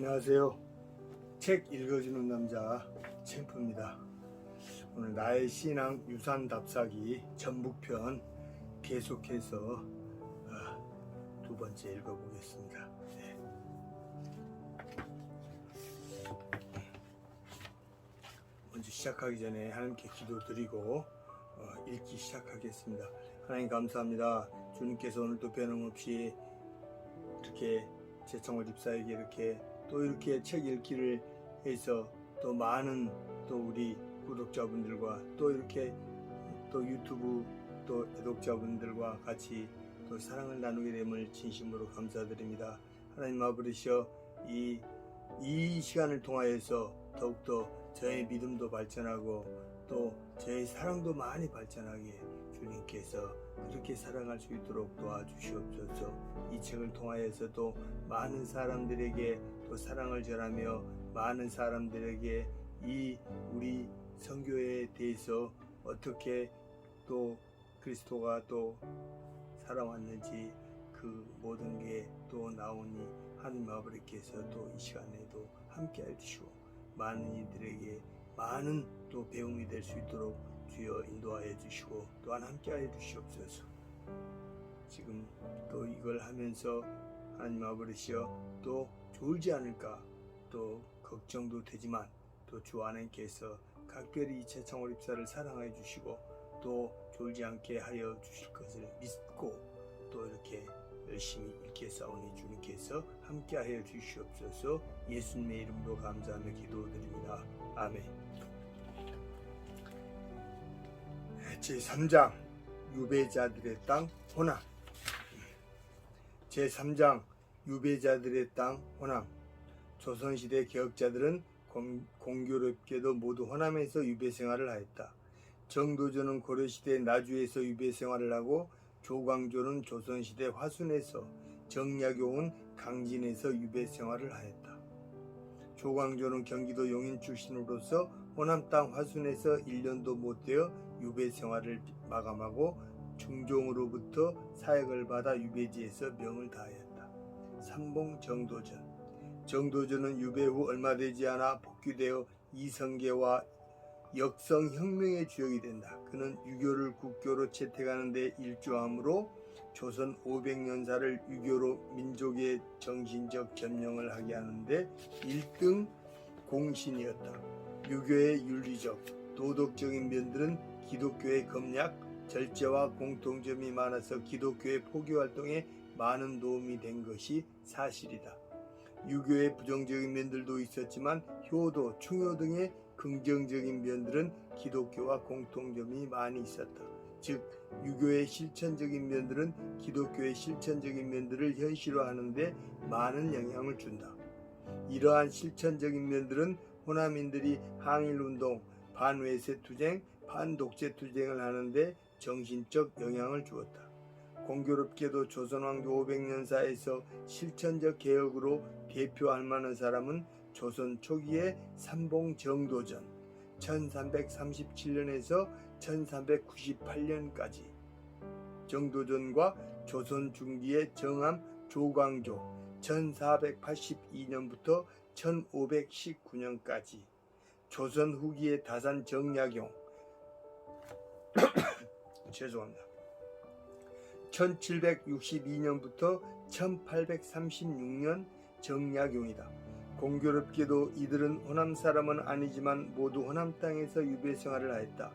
안녕하세요. 책 읽어주는 남자 챔프입니다. 오늘 나의 신앙 유산 답사기 전북편 계속해서 두 번째 읽어보겠습니다. 네. 먼저 시작하기 전에 하나님께 기도드리고 읽기 시작하겠습니다. 하나님 감사합니다. 주님께서 오늘도 변함없이 이렇게 최창호 집사에게 이렇게 책 읽기를 해서 또 많은 또 우리 구독자분들과 또 이렇게 또 유튜브 또 애독자분들과 같이 또 사랑을 나누게 됨을 진심으로 감사드립니다. 하나님 아버지여, 이 시간을 통하여서 더욱더 저의 믿음도 발전하고 또 저의 사랑도 많이 발전하게 주님께서 그렇게 사랑할 수 있도록 도와주시옵소서. 이 책을 통하여서도 많은 사람들에게 또 사랑을 전하며 많은 사람들에게 이 우리 선교에 대해서 어떻게 또 그리스도가 또 살아왔는지 그 모든 게 또 나오니 하나님 아버지께서 또 이 시간에도 함께 해주시고 많은 이들에게 많은 또 배움이 될 수 있도록 주여 인도하여 주시고 또한 함께 하여 주시옵소서. 지금 또 이걸 하면서 하나님 아버지여, 또 졸지 않을까 또 걱정도 되지만 또 주 하나님께서 각별히 이 최창호 집사를 사랑하여 주시고 또 졸지 않게 하여 주실 것을 믿고 또 이렇게 열심히 읽겠사오니 주님께서 함께 하여 주시옵소서. 예수님의 이름으로 감사하며 기도드립니다. 아멘. 제3장 유배자들의 땅 호남. 제3장 유배자들의 땅 호남. 조선시대 개혁자들은 공교롭게도 모두 호남에서 유배생활을 하였다. 정도전은 고려시대 나주에서 유배생활을 하고 조광조는 조선시대 화순에서, 정약용은 강진에서 유배생활을 하였다. 조광조는 경기도 용인 출신으로서 호남 땅 화순에서 1년도 못 되어 유배생활을 마감하고 중종으로부터 사역을 받아 유배지에서 명을 다하였다. 삼봉 정도전. 정도전은 유배 후 얼마 되지 않아 복귀되어 이성계와 역성혁명의 주역이 된다. 그는 유교를 국교로 채택하는 데 일조함으로 조선 500년사를 유교로 민족의 정신적 점령을 하게 하는데 1등 공신이었다. 유교의 윤리적, 도덕적인 면들은 기독교의 검약, 절제와 공통점이 많아서 기독교의 포교활동에 많은 도움이 된 것이 사실이다. 유교의 부정적인 면들도 있었지만 효도, 충효 등의 긍정적인 면들은 기독교와 공통점이 많이 있었다. 즉 유교의 실천적인 면들은 기독교의 실천적인 면들을 현실화하는 데 많은 영향을 준다. 이러한 실천적인 면들은 호남인들이 항일운동, 반외세투쟁, 반독재투쟁을 하는데 정신적 영향을 주었다. 공교롭게도 조선왕조 500년사에서 실천적 개혁으로 대표할 만한 사람은 조선 초기의 삼봉 정도전 1337년에서 1398년까지, 정도전과 조선 중기의 정암 조광조 1482년부터 1519년까지, 조선 후기의 다산 정약용 1762년부터 1836년 정약용이다. 공교롭게도 이들은 호남 사람은 아니지만 모두 호남 땅에서 유배생활을 하였다.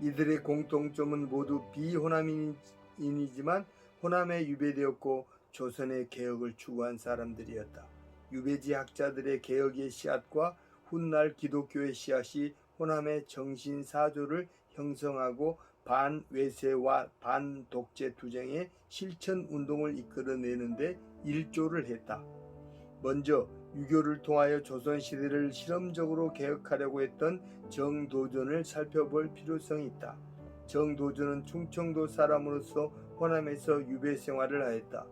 이들의 공통점은 모두 비호남인이지만 호남에 유배되었고 조선의 개혁을 추구한 사람들이었다. 유배지 학자들의 개혁의 씨앗과 훗날 기독교의 씨앗이 호남의 정신사조를 형성하고 반외세와 반독재투쟁의 실천운동을 이끌어내는데 일조를 했다. 먼저 유교를 통하여 조선시대를 실험적으로 개혁하려고 했던 정도전을 살펴볼 필요성이 있다. 정도전은 충청도 사람으로서 호남에서 유배생활을 하였다.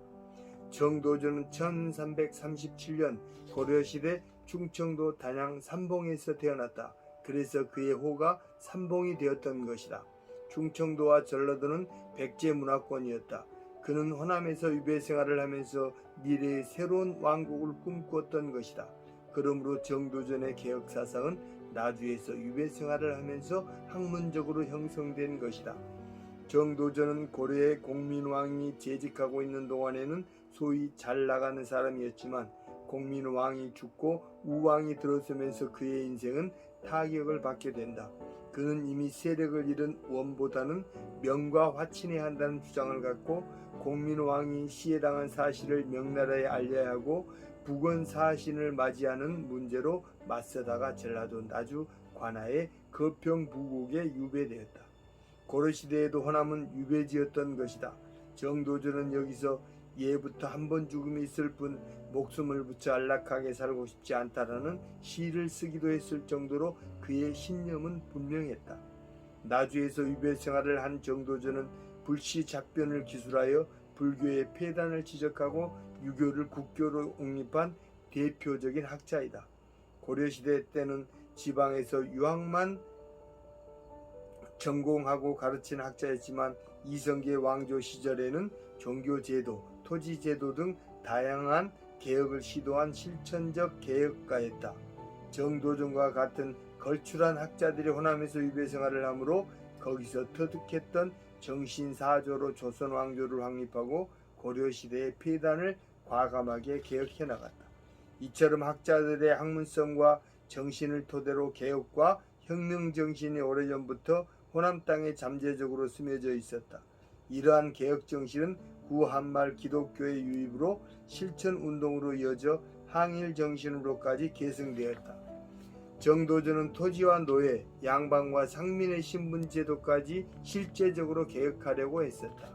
정도전은 1337년 고려시대 충청도 단양 삼봉에서 태어났다. 그래서 그의 호가 삼봉이 되었던 것이다. 충청도와 전라도는 백제 문화권이었다. 그는 호남에서 유배 생활을 하면서 미래의 새로운 왕국을 꿈꾸었던 것이다. 그러므로 정도전의 개혁 사상은 나주에서 유배 생활을 하면서 학문적으로 형성된 것이다. 정도전은 고려의 공민왕이 재직하고 있는 동안에는 소위 잘 나가는 사람이었지만 공민왕이 죽고 우왕이 들어서면서 그의 인생은 타격을 받게 된다. 그는 이미 세력을 잃은 원보다는 명과 화친해야 한다는 주장을 갖고 공민왕이 시해당한 사실을 명나라에 알려야 하고 북원 사신을 맞이하는 문제로 맞서다가 전라도 나주 관하의 거평부국에 유배되었다. 고려시대에도 호남은 유배지였던 것이다. 정도전은 여기서 예부터 한 번 죽음이 있을 뿐 목숨을 붙여 안락하게 살고 싶지 않다라는 시를 쓰기도 했을 정도로 그의 신념은 분명했다. 나주에서 유배 생활을 한 정도전은 불시 작변을 기술하여 불교의 폐단을 지적하고 유교를 국교로 옹립한 대표적인 학자이다. 고려시대 때는 지방에서 유학만 전공하고 가르친 학자였지만 이성계 왕조 시절에는 종교제도, 토지제도 등 다양한 개혁을 시도한 실천적 개혁가였다. 정도전과 같은 걸출한 학자들이 호남에서 유배 생활을 하므로 거기서 터득했던 정신사조로 조선 왕조를 확립하고 고려시대의 폐단을 과감하게 개혁해 나갔다. 이처럼 학자들의 학문성과 정신을 토대로 개혁과 혁명 정신이 오래전부터 호남 땅에 잠재적으로 스며져 있었다. 이러한 개혁 정신은 구한말 기독교의 유입으로 실천운동으로 이어져 항일 정신으로까지 계승되었다. 정도전은 토지와 노예, 양반과 상민의 신분제도까지 실제적으로 개혁하려고 했었다.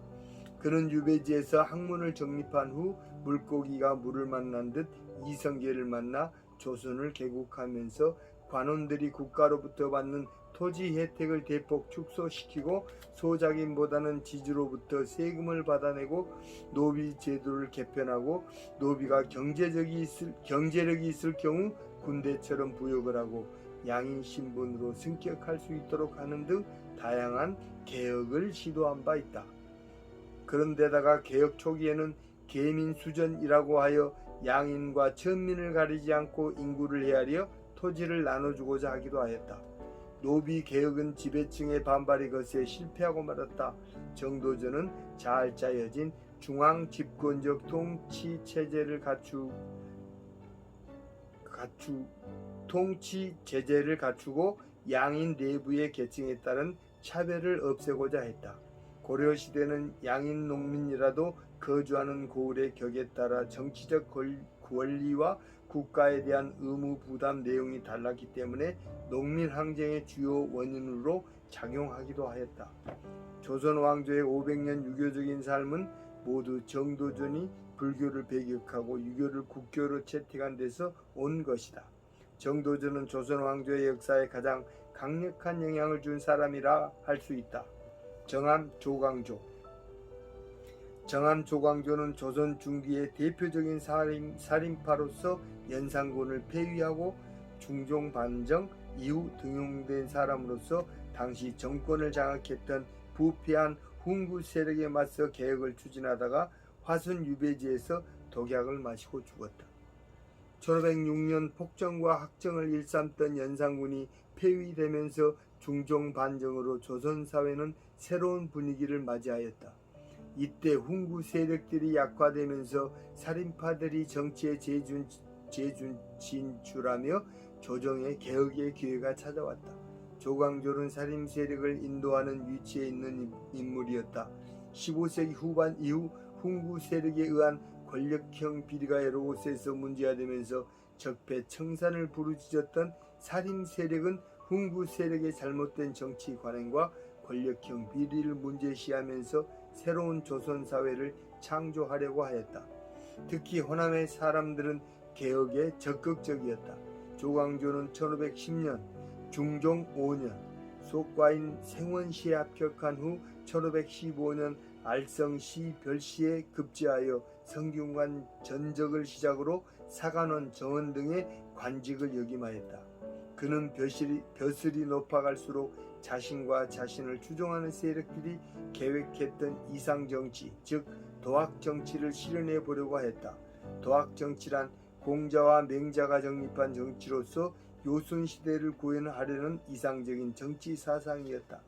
그는 유배지에서 학문을 정립한 후 물고기가 물을 만난 듯 이성계를 만나 조선을 개국하면서 관원들이 국가로부터 받는 토지 혜택을 대폭 축소시키고 소작인보다는 지주로부터 세금을 받아내고 노비 제도를 개편하고 노비가 경제력이 있을 경우 군대처럼 부역을 하고 양인 신분으로 승격할 수 있도록 하는 등 다양한 개혁을 시도한 바 있다. 그런데다가 개혁 초기에는 계민수전이라고 하여 양인과 천민을 가리지 않고 인구를 헤아려 토지를 나눠주고자 하기도 하였다. 노비 개혁은 지배층의 반발이 거세에 실패하고 말았다. 정도전은 잘 짜여진 중앙 집권적 통치 체제를 갖추고 양인 내부의 계층에 따른 차별을 없애고자 했다. 고려시대는 양인 농민이라도 거주하는 고을의 격에 따라 정치적 권리와 국가에 대한 의무 부담 내용이 달랐기 때문에 농민 항쟁의 주요 원인으로 작용하기도 하였다. 조선 왕조의 500년 유교적인 삶은 모두 정도전이 불교를 배격하고 유교를 국교로 채택한 데서 온 것이다. 정도전은 조선 왕조의 역사에 가장 강력한 영향을 준 사람이라 할 수 있다. 정암 조광조는 조선 중기의 대표적인 살인파로서 연산군을 폐위하고 중종 반정 이후 등용된 사람으로서 당시 정권을 장악했던 부패한 훈구 세력에 맞서 개혁을 추진하다가 화순 유배지에서 독약을 마시고 죽었다. 1506년 폭정과 학정을 일삼던 연산군이 폐위되면서 중종 반정으로 조선 사회는 새로운 분위기를 맞이하였다. 이때 훈구 세력들이 약화되면서 살인파들이 정치에 진출하며 조정의 개혁의 기회가 찾아왔다. 조광조는 살인 세력을 인도하는 위치에 있는 인물이었다. 15세기 후반 이후 훈구 세력에 의한 권력형 비리가 여러 곳에서 문제화되면서 적폐 청산을 부르짖었던 살인 세력은 훈구 세력의 잘못된 정치 관행과 권력형 비리를 문제시하면서 새로운 조선 사회를 창조하려고 하였다. 특히 호남의 사람들은 개혁에 적극적이었다. 조광조는 1510년 중종 5년 속과인 생원시에 합격한 후 1515년 알성시 별시에 급제하여 성균관 전적을 시작으로 사관원 정원 등의 관직을 역임하였다. 그는 벼슬이 높아갈수록 자신과 자신을 추종하는 세력들이 계획했던 이상정치, 즉 도학정치를 실현해 보려고 했다. 도학정치란 공자와 맹자가 정립한 정치로서 요순시대를 구현하려는 이상적인 정치 사상이었다.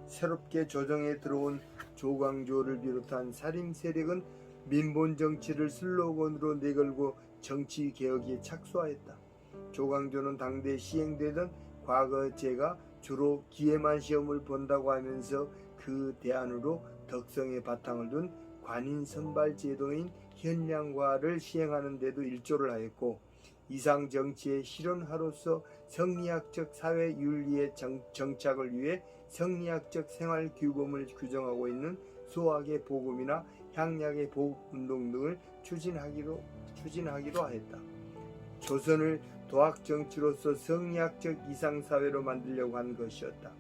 새롭게 조정에 들어온 조광조를 비롯한 살림 세력은 민본 정치를 슬로건으로 내걸고 정치 개혁에 착수하였다. 조광조는 당대 시행되던 과거제가 주로 기회만 시험을 본다고 하면서 그 대안으로 덕성의 바탕을 둔 관인 선발 제도인 현량과를 시행하는 데도 일조를 하였고, 이상 정치의 실현하로서 성리학적 사회 윤리의 정착을 위해 성리학적 생활 규범을 규정하고 있는 수학의 복음이나 향약의 복음운동 등을 추진하기로 하였다. 조선을 도학 정치로서 성리학적 이상사회로 만들려고 한 것이었다.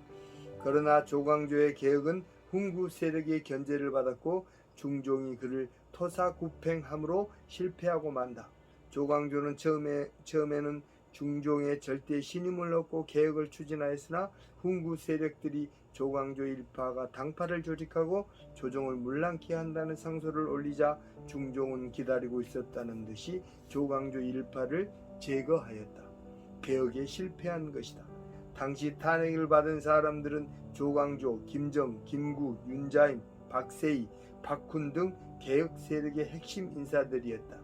그러나 조광조의 개혁은 훈구 세력의 견제를 받았고 중종이 그를 토사구팽함으로 실패하고 만다. 조광조는 처음에는 중종의 절대 신임을 얻고 개혁을 추진하였으나 훈구 세력들이 조광조 일파가 당파를 조직하고 조정을 물랑케 한다는 상소를 올리자 중종은 기다리고 있었다는 듯이 조광조 일파를 제거하였다. 개혁에 실패한 것이다. 당시 탄핵을 받은 사람들은 조광조, 김정, 김구, 윤자임, 박세희, 박훈 등 개혁 세력의 핵심 인사들이었다.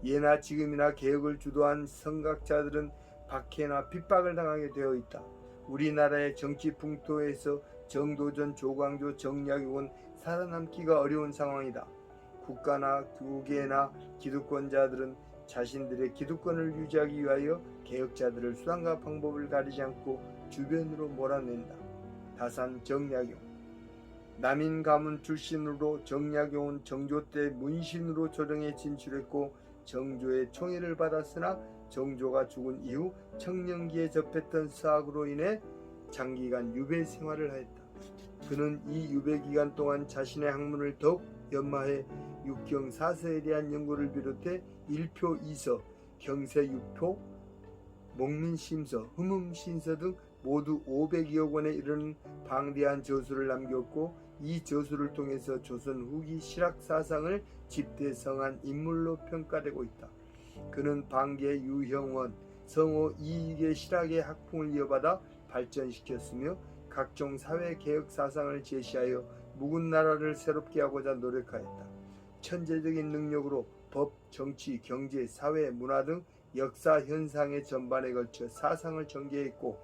예나 지금이나 개혁을 주도한 선각자들은 박해나 핍박을 당하게 되어 있다. 우리나라의 정치 풍토에서 정도전, 조광조, 정약용은 살아남기가 어려운 상황이다. 국가나 교계나 기득권자들은 자신들의 기득권을 유지하기 위하여 개혁자들을 수단과 방법을 가리지 않고 주변으로 몰아낸다. 다산 정약용. 남인 가문 출신으로 정약용은 정조 때 문신으로 조정에 진출했고 정조의 총애를 받았으나 정조가 죽은 이후 청년기에 접했던 사학으로 인해 장기간 유배 생활을 하였다. 그는 이 유배 기간 동안 자신의 학문을 더욱 연마해 육경 사서에 대한 연구를 비롯해 일표 이서, 경세 유표, 목민심서, 흠음신서 등 모두 500여 권에 이르는 방대한 저수를 남겼고 이 저수를 통해서 조선 후기 실학 사상을 집대성한 인물로 평가되고 있다. 그는 방계 유형원, 성호 이익의 실학의 학풍을 이어받아 발전시켰으며 각종 사회개혁 사상을 제시하여 묵은 나라를 새롭게 하고자 노력하였다. 천재적인 능력으로 법, 정치, 경제, 사회, 문화 등 역사 현상의 전반에 걸쳐 사상을 전개했고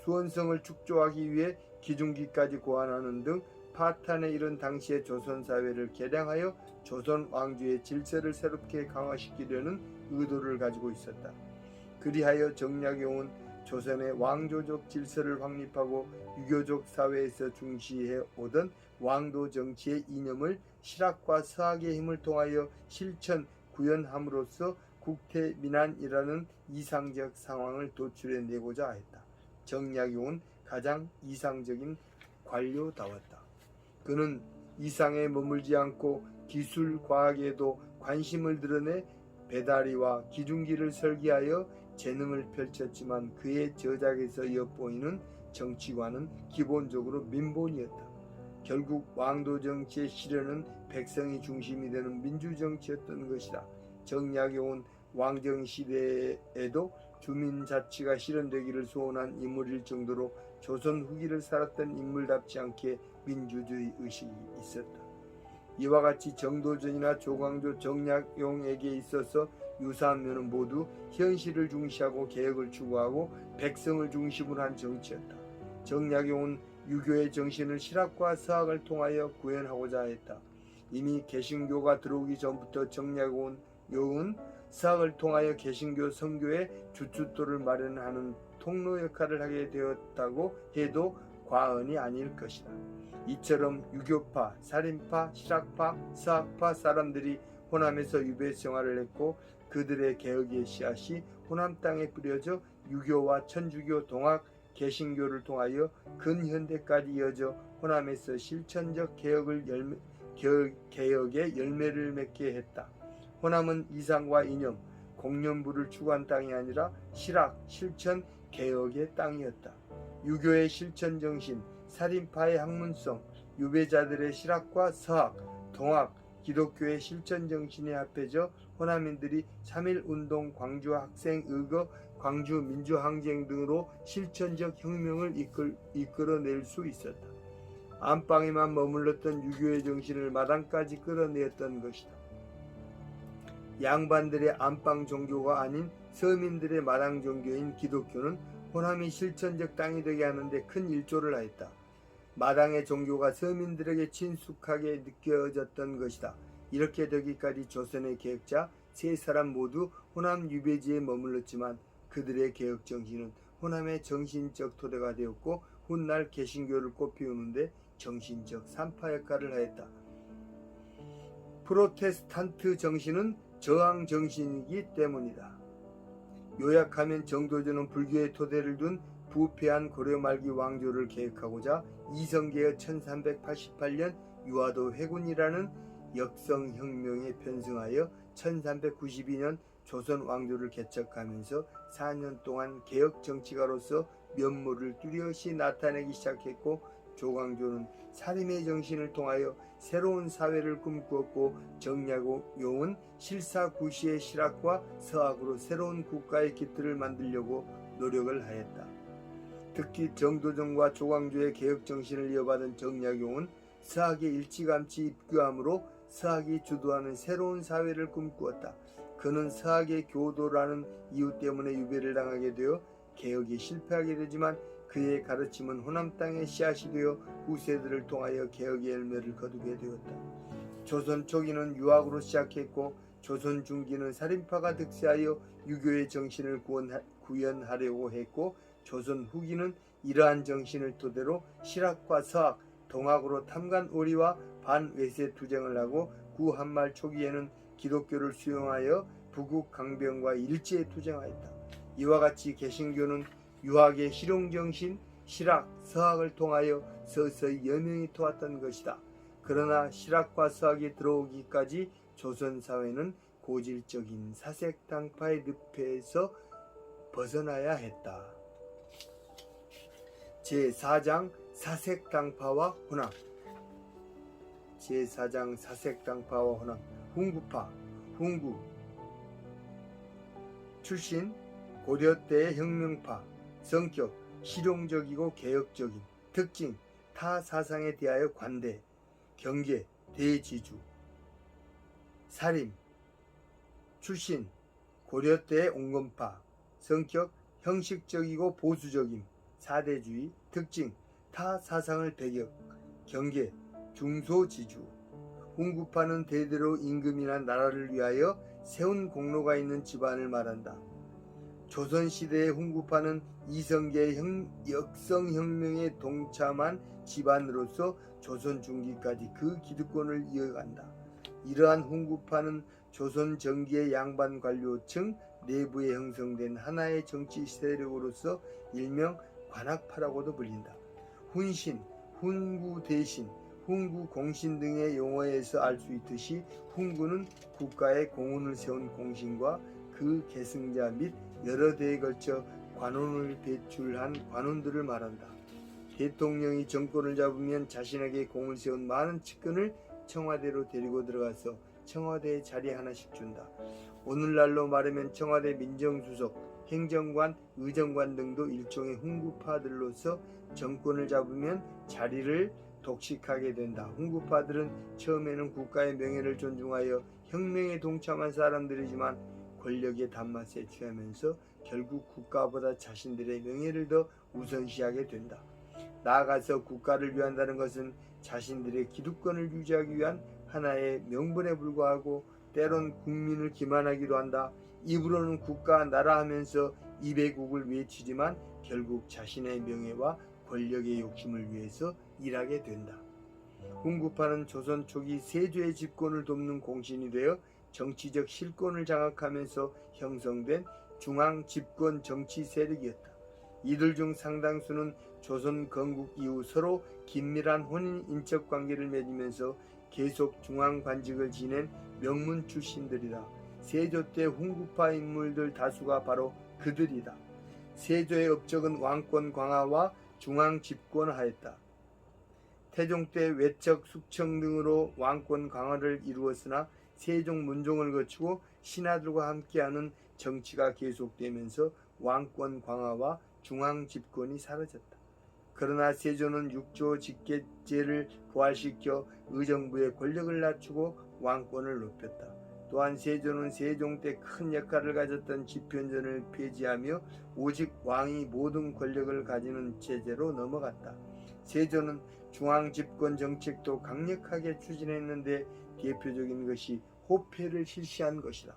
수원성을 축조하기 위해 기중기까지 고안하는 등 파탄에 이른 당시의 조선 사회를 개량하여 조선 왕조의 질서를 새롭게 강화시키려는 의도를 가지고 있었다. 그리하여 정약용은 조선의 왕조적 질서를 확립하고 유교적 사회에서 중시해 오던 왕도 정치의 이념을 실학과 서학의 힘을 통하여 실천 구현함으로써 국태민안이라는 이상적 상황을 도출해내고자 했다. 정약용은 가장 이상적인 관료다웠다. 그는 이상에 머물지 않고 기술 과학에도 관심을 드러내 배다리와 기중기를 설계하여 재능을 펼쳤지만 그의 저작에서 엿보이는 정치관은 기본적으로 민본이었다. 결국 왕도 정치의 실현은 백성이 중심이 되는 민주정치였던 것이다. 정약용은 왕정시대에도 주민자치가 실현되기를 소원한 인물일 정도로 조선 후기를 살았던 인물답지 않게 민주주의 의식이 있었다. 이와 같이 정도전이나 조광조, 정약용에게 있어서 유사한 면은 모두 현실을 중시하고 개혁을 추구하고 백성을 중심으로 한 정치였다. 정약용은 유교의 정신을 실학과 서학을 통하여 구현하고자 했다. 이미 개신교가 들어오기 전부터 정약용은 서학을 통하여 개신교 선교의 주춧돌을 마련하는 통로 역할을 하게 되었다고 해도 과언이 아닐 것이다. 이처럼 유교파, 살인파, 실학파, 서학파 사람들이 호남에서 유배 생활을 했고 그들의 개혁의 씨앗이 호남 땅에 뿌려져 유교와 천주교, 동학, 개신교를 통하여 근현대까지 이어져 호남에서 실천적 개혁의 열매를 맺게 했다. 호남은 이상과 이념, 공념부를 추구한 땅이 아니라 실학, 실천, 개혁의 땅이었다. 유교의 실천 정신, 살인파의 학문성, 유배자들의 실학과 서학, 동학, 기독교의 실천 정신에 합해져 호남인들이 3.1운동, 광주 학생의거, 광주 민주항쟁 등으로 실천적 혁명을 이끌어낼 수 있었다. 안방에만 머물렀던 유교의 정신을 마당까지 끌어내었던 것이다. 양반들의 안방 종교가 아닌 서민들의 마당 종교인 기독교는 호남이 실천적 땅이 되게 하는데 큰 일조를 하였다. 마당의 종교가 서민들에게 친숙하게 느껴졌던 것이다. 이렇게 되기까지 조선의 개혁자 세 사람 모두 호남 유배지에 머물렀지만 그들의 개혁 정신은 호남의 정신적 토대가 되었고 훗날 개신교를 꽃피우는데 정신적 산파 역할을 하였다. 프로테스탄트 정신은 저항 정신이기 때문이다. 요약하면 정도전은 불교의 토대를 둔 부패한 고려 말기 왕조를 개혁하고자 이성계의 1388년 유화도 회군이라는 역성혁명에 편승하여 1392년 조선 왕조를 개척하면서 4년 동안 개혁 정치가로서 면모를 뚜렷이 나타내기 시작했고, 조광조는 사림의 정신을 통하여 새로운 사회를 꿈꾸었고, 정약용은 실사구시의 실학과 서학으로 새로운 국가의 기틀을 만들려고 노력을 하였다. 특히 정도전과 조광조의 개혁 정신을 이어받은 정약용은 서학에 일찌감치 입교함으로 서학이 주도하는 새로운 사회를 꿈꾸었다. 그는 서학의 교도라는 이유 때문에 유배를 당하게 되어 개혁이 실패하게 되지만 그의 가르침은 호남 땅의 씨앗이 되어 후세들을 통하여 개혁의 열매를 거두게 되었다. 조선 초기는 유학으로 시작했고 조선 중기는 살인파가 득세하여 유교의 정신을 구현하려고 했고, 조선 후기는 이러한 정신을 토대로 실학과 서학, 동학으로 탐관오리와 반외세 투쟁을 하고 구한말 초기에는 기독교를 수용하여 부국 강병과 일제에 투쟁하였다. 이와 같이 개신교는 유학의 실용정신, 실학, 서학을 통하여 서서히 여명이 토했던 것이다. 그러나 실학과 서학이 들어오기까지 조선 사회는 고질적인 사색당파의 늪에서 벗어나야 했다. 제4장 사색당파와 호남. 제4장 사색당파와 호남. 훈구파, 훈구 출신, 고려 때의 혁명파, 성격 실용적이고 개혁적인, 특징 타 사상에 대하여 관대, 경계 대지주. 사림 출신, 고려 때의 온건파, 성격 형식적이고 보수적인, 사대주의, 특징 타 사상을 배격, 경계 중소지주. 훈구파는 대대로 임금이나 나라를 위하여 세운 공로가 있는 집안을 말한다. 조선시대의 훈구파는 이성계의 역성혁명에 동참한 집안으로서 조선 중기까지 그 기득권을 이어간다. 이러한 훈구파는 조선 정기의 양반 관료층 내부에 형성된 하나의 정치 세력으로서 일명 관학파라고도 불린다. 훈신, 훈구 대신, 훈구 공신 등의 용어에서 알 수 있듯이 훈구는 국가의 공훈을 세운 공신과 그 계승자 및 여러 대에 걸쳐 관원을 배출한 관원들을 말한다. 대통령이 정권을 잡으면 자신에게 공을 세운 많은 측근을 청와대로 데리고 들어가서 청와대에 자리 하나씩 준다. 오늘날로 말하면 청와대 민정수석, 행정관, 의정관 등도 일종의 훈구파들로서 정권을 잡으면 자리를 독식하게 된다. 훈구파들은 처음에는 국가의 명예를 존중하여 혁명에 동참한 사람들이지만 권력의 단맛에 취하면서 결국 국가보다 자신들의 명예를 더 우선시하게 된다. 나아가서 국가를 위한다는 것은 자신들의 기득권을 유지하기 위한 하나의 명분에 불과하고 때론 국민을 기만하기도 한다. 입으로는 국가 나라 하면서 이배국을 외치지만 결국 자신의 명예와 권력의 욕심을 위해서 일하게 된다. 훈구파는 조선 초기 세조의 집권을 돕는 공신이 되어 정치적 실권을 장악하면서 형성된 중앙 집권 정치 세력이었다. 이들 중 상당수는 조선 건국 이후 서로 긴밀한 혼인 인적 관계를 맺으면서 계속 중앙 관직을 지낸 명문 출신들이다. 세조 때 훈구파 인물들 다수가 바로 그들이다. 세조의 업적은 왕권 강화와 중앙 집권하였다. 태종 때 외척, 숙청 등으로 왕권 강화를 이루었으나 세종, 문종을 거치고 신하들과 함께하는 정치가 계속되면서 왕권 강화와 중앙 집권이 사라졌다. 그러나 세조는 육조 직계제를 부활시켜 의정부의 권력을 낮추고 왕권을 높였다. 또한 세조는 세종 때 큰 역할을 가졌던 집현전을 폐지하며 오직 왕이 모든 권력을 가지는 체제로 넘어갔다. 세조는 중앙 집권 정책도 강력하게 추진했는데 대표적인 것이 호패를 실시한 것이다.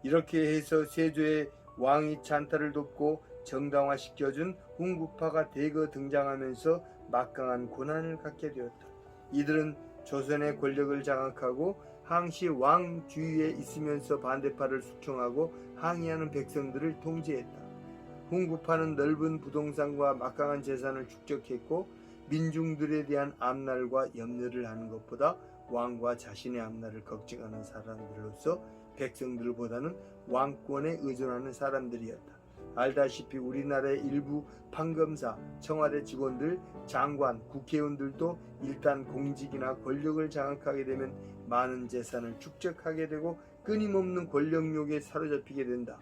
이렇게 해서 세조의 왕위 찬탈을 돕고 정당화시켜준 훈구파가 대거 등장하면서 막강한 권한을 갖게 되었다. 이들은 조선의 권력을 장악하고 항시 왕 주위에 있으면서 반대파를 숙청하고 항의하는 백성들을 통제했다. 훈구파는 넓은 부동산과 막강한 재산을 축적했고 민중들에 대한 앞날과 염려를 하는 것보다 왕과 자신의 앞날을 걱정하는 사람들로서 백성들보다는 왕권에 의존하는 사람들이었다. 알다시피 우리나라의 일부 판검사, 청와대 직원들, 장관, 국회의원들도 일단 공직이나 권력을 장악하게 되면 많은 재산을 축적하게 되고 끊임없는 권력욕에 사로잡히게 된다.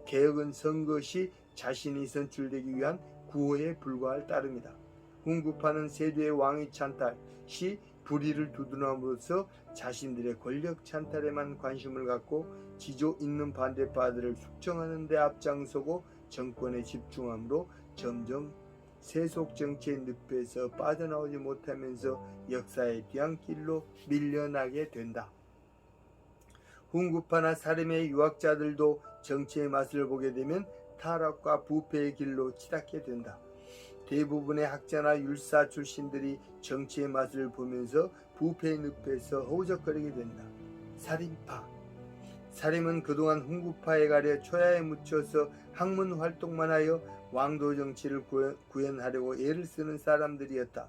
개혁은 선거 시 자신이 선출되기 위한 구호에 불과할 따름이다. 훈구파는 세조의 왕위 찬탈 시 불의를 두둔함으로써 자신들의 권력 찬탈에만 관심을 갖고 지조 있는 반대파들을 숙청하는 데 앞장서고 정권에 집중함으로 점점 세속 정치의 늪에서 빠져나오지 못하면서 역사의 뒤안길로 밀려나게 된다. 훈구파나 사림의 유학자들도 정치의 맛을 보게 되면 타락과 부패의 길로 치닫게 된다. 대부분의 학자나 율사 출신들이 정치의 맛을 보면서 부패의 늪에서 허우적거리게 된다. 사림파. 사림은 그동안 훈구파에 가려 초야에 묻혀서 학문 활동만 하여 왕도 정치를 구현하려고 애를 쓰는 사람들이었다.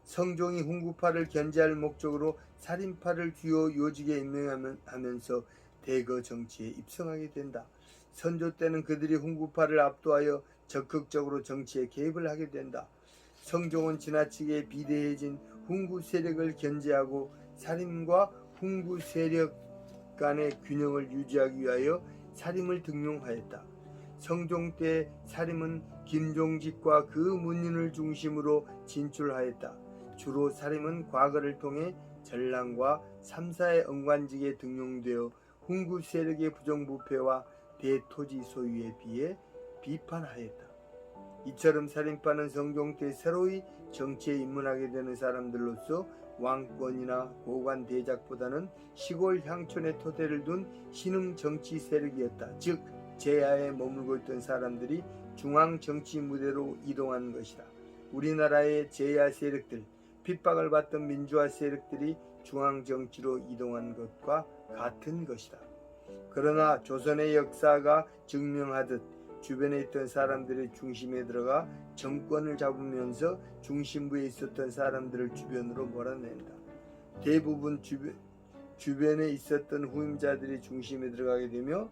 성종이 훈구파를 견제할 목적으로 사림파를 주요 요직에 임명하면서 대거 정치에 입성하게 된다. 선조 때는 그들이 훈구파를 압도하여 적극적으로 정치에 개입을 하게 된다. 성종은 지나치게 비대해진 훈구 세력을 견제하고 사림과 훈구 세력 간의 균형을 유지하기 위하여 사림을 등용하였다. 성종 때 사림은 김종직과 그 문인을 중심으로 진출하였다. 주로 사림은 과거를 통해 전랑과 삼사의 언관직에 등용되어 훈구 세력의 부정부패와 대토지 소유에 비해 비판하였다. 이처럼 사림파는 성종 때 새로이 정치에 입문하게 되는 사람들로서 왕권이나 고관 대작보다는 시골 향촌에 토대를 둔 신흥 정치 세력이었다. 즉 제야에 머물고 있던 사람들이 중앙 정치 무대로 이동한 것이다. 우리나라의 제야 세력들, 핍박을 받던 민주화 세력들이 중앙 정치로 이동한 것과 같은 것이다. 그러나 조선의 역사가 증명하듯 주변에 있던 사람들의 중심에 들어가 정권을 잡으면서 중심부에 있었던 사람들을 주변으로 몰아낸다. 대부분 주변에 있었던 후임자들이 중심에 들어가게 되며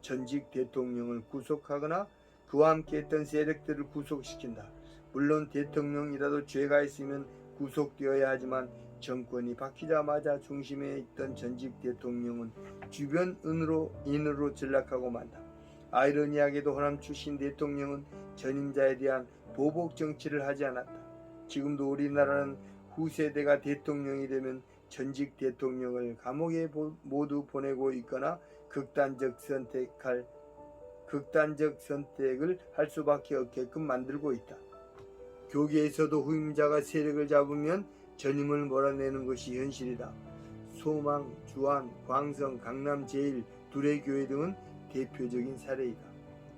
전직 대통령을 구속하거나 그와 함께했던 세력들을 구속시킨다. 물론 대통령이라도 죄가 있으면 구속되어야 하지만 정권이 바뀌자마자 중심에 있던 전직 대통령은 주변 인으로 전락하고 만다. 아이러니하게도 호남 출신 대통령은 전임자에 대한 보복 정치를 하지 않았다. 지금도 우리나라는 후세대가 대통령이 되면 전직 대통령을 감옥에 모두 보내고 있거나 극단적 선택을 할 수밖에 없게끔 만들고 있다. 교계에서도 후임자가 세력을 잡으면 전임을 몰아내는 것이 현실이다. 소망, 주안, 광성, 강남 제1, 두레교회 등은 대표적인 사례이다.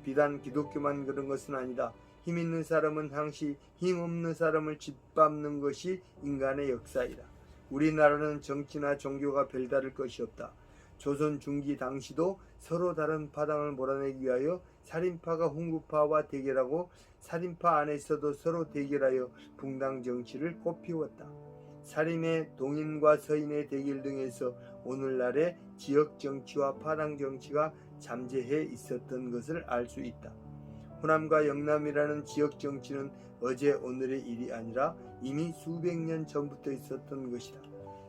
비단 기독교만 그런 것은 아니다. 힘 있는 사람은 항시 힘 없는 사람을 짓밟는 것이 인간의 역사이다. 우리나라는 정치나 종교가 별다를 것이 없다. 조선 중기 당시도 서로 다른 파당을 몰아내기 위하여 살인파가 훈구파와 대결하고 살인파 안에서도 서로 대결하여 붕당 정치를 꽃피웠다. 살인의 동인과 서인의 대결 등에서 오늘날의 지역 정치와 파당 정치가 잠재해 있었던 것을 알 수 있다. 호남과 영남이라는 지역 정치는 어제 오늘의 일이 아니라 이미 수백 년 전부터 있었던 것이다.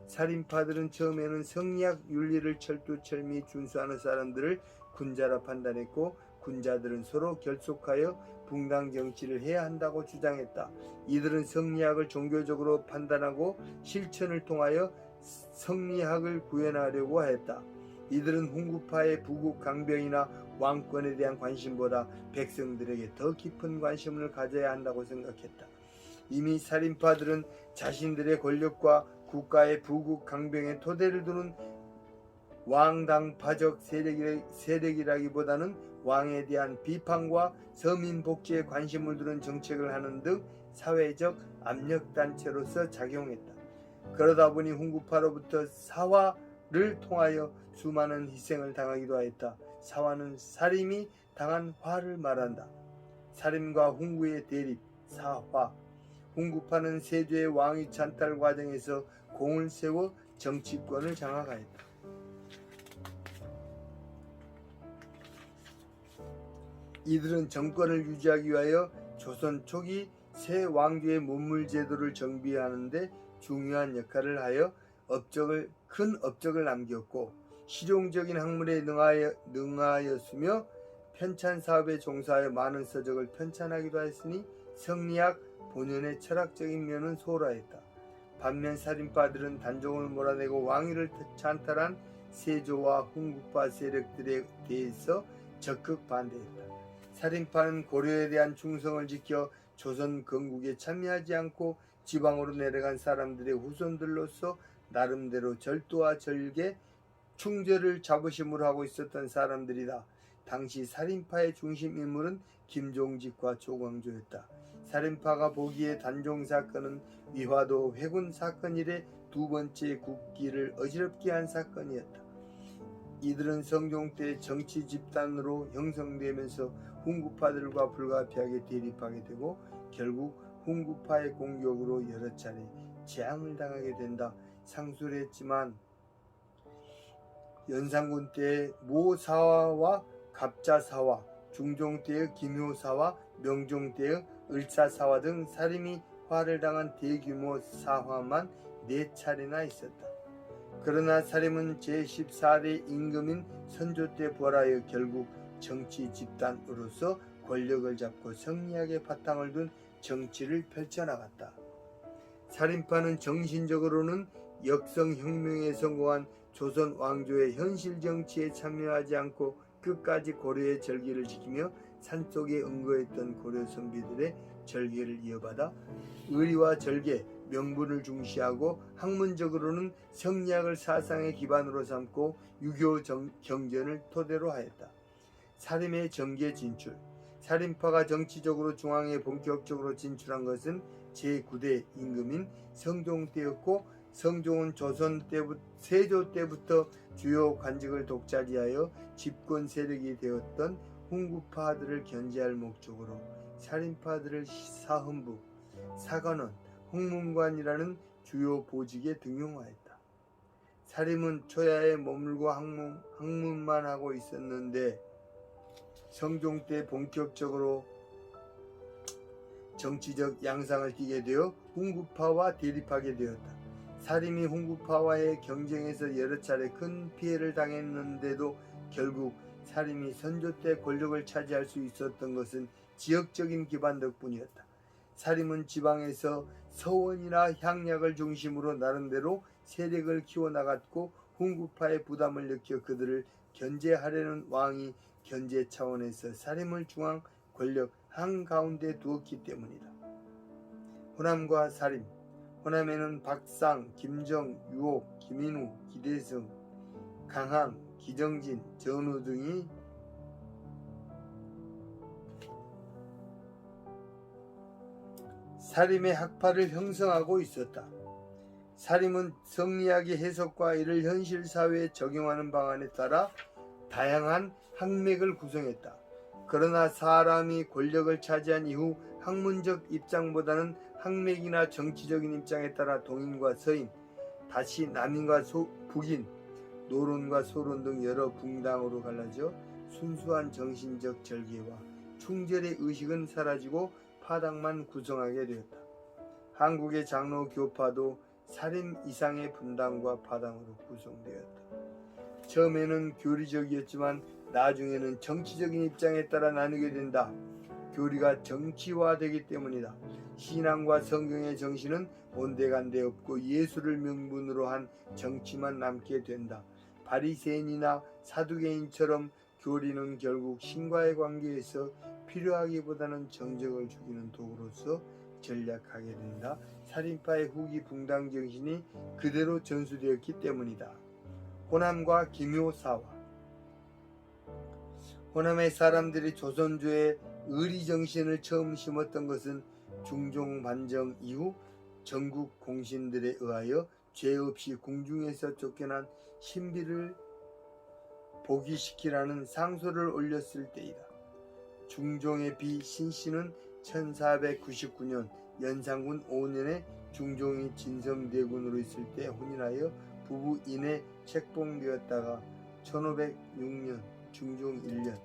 살인파들은 처음에는 성리학 윤리를 철두철미 준수하는 사람들을 군자라 판단했고, 군자들은 서로 결속하여 붕당 정치를 해야 한다고 주장했다. 이들은 성리학을 종교적으로 판단하고 실천을 통하여 성리학을 구현하려고 했다. 이들은 훈구파의 부국 강병이나 왕권에 대한 관심보다 백성들에게 더 깊은 관심을 가져야 한다고 생각했다. 이미 살인파들은 자신들의 권력과 국가의 부국 강병의 토대를 두는 왕당파적 세력이라기보다는 왕에 대한 비판과 서민 복지에 관심을 두는 정책을 하는 등 사회적 압력단체로서 작용했다. 그러다 보니 훈구파로부터 사화를 통하여 수많은 희생을 당하기도 하였다. 사화는 살인이 당한 화를 말한다. 살인과 훈구의 대립, 사화. 훈구파는 세조의 왕위 찬탈 과정에서 공을 세워 정치권을 장악하였다. 이들은 정권을 유지하기 위하여 조선 초기 새 왕조의 문물 제도를 정비하는 데 중요한 역할을 하여 큰 업적을 남겼고, 실용적인 학문에 능하였으며 편찬 사업에 종사하여 많은 서적을 편찬하기도 했으니 성리학 본연의 철학적인 면은 소홀하였다. 반면 살인파들은 단종을 몰아내고 왕위를 찬탈한 세조와 훈구파 세력들에 대해서 적극 반대했다. 살인파는 고려에 대한 충성을 지켜 조선 건국에 참여하지 않고 지방으로 내려간 사람들의 후손들로서 나름대로 절도와 절개, 충절을 자부심으로 하고 있었던 사람들이다. 당시 살인파의 중심 인물은 김종직과 조광조였다. 살인파가 보기에 단종 사건은 위화도 회군 사건 이래 두 번째 국기를 어지럽게 한 사건이었다. 이들은 성종 때 정치 집단으로 형성되면서 훈구파들과 불가피하게 대립하게 되고 결국 훈구파의 공격으로 여러 차례 재앙을 당하게 된다. 상수를 했지만 연산군 때의 모사화와 갑자사화, 중종 때의 김효사화, 명종 때의 을사사화 등 살인이 화를 당한 대규모 사화만 4차례나 있었다. 그러나 살인은 제14대 임금인 선조 때 부활하여 결국 정치 집단으로서 권력을 잡고 성리학의 바탕을 둔 정치를 펼쳐나갔다. 살인파는 정신적으로는 역성혁명에 성공한 조선 왕조의 현실 정치에 참여하지 않고 끝까지 고려의 절기를 지키며 산속에 응거했던 고려 선비들의 절개를 이어받아 의리와 절개, 명분을 중시하고 학문적으로는 성리학을 사상의 기반으로 삼고 유교 경전을 토대로 하였다. 살인의 정계 진출. 살인파가 정치적으로 중앙에 본격적으로 진출한 것은 제9대 임금인 성종 때였고, 성종은 세조 때부터 주요 관직을 독차지하여 집권 세력이 되었던 훈구파들을 견제할 목적으로 살인파들을 사헌부, 사관원, 홍문관이라는 주요 보직에 등용하였다. 살인은 초야에 머물고 학문만 하고 있었는데 성종 때 본격적으로 정치적 양상을 띠게 되어 훈구파와 대립하게 되었다. 살인이 훈구파와의 경쟁에서 여러 차례 큰 피해를 당했는데도 결국 살인이 선조 때 권력을 차지할 수 있었던 것은 지역적인 기반 덕분이었다. 살인은 지방에서 서원이나 향약을 중심으로 나름대로 세력을 키워나갔고 훈구파의 부담을 느껴 그들을 견제하려는 왕이 견제 차원에서 살인을 중앙 권력 한가운데 두었기 때문이다. 호남과 살인. 호남에는 박상, 김정, 유옥, 김인우, 기대승, 강항, 기정진, 전우 등이 살인의 학파를 형성하고 있었다. 살인은 성리학의 해석과 이를 현실 사회에 적용하는 방안에 따라 다양한 학맥을 구성했다. 그러나 사람이 권력을 차지한 이후 학문적 입장보다는 학맥이나 정치적인 입장에 따라 동인과 서인, 다시 남인과 북인, 노론과 소론 등 여러 붕당으로 갈라져 순수한 정신적 절개와 충절의 의식은 사라지고 파당만 구성하게 되었다. 한국의 장로 교파도 살인 이상의 분당과 파당으로 구성되었다. 처음에는 교리적이었지만 나중에는 정치적인 입장에 따라 나누게 된다. 교리가 정치화되기 때문이다. 신앙과 성경의 정신은 온데간데 없고 예수를 명분으로 한 정치만 남게 된다. 바리새인이나 사두개인처럼 교리는 결국 신과의 관계에서 필요하기보다는 정적을 죽이는 도구로서 전략하게 된다. 살인파의 후기 붕당 정신이 그대로 전수되었기 때문이다. 호남과 기묘사화. 호남의 사람들이 조선조의 의리정신을 처음 심었던 것은 중종반정 이후 전국 공신들에 의하여 죄 없이 궁중에서 쫓겨난 신비를 복위시키라는 상소를 올렸을 때이다. 중종의 비 신씨는 1499년 연산군 5년에 중종이 진성대군으로 있을 때 혼인하여 부부 인에 책봉되었다가 1506년 중종 1년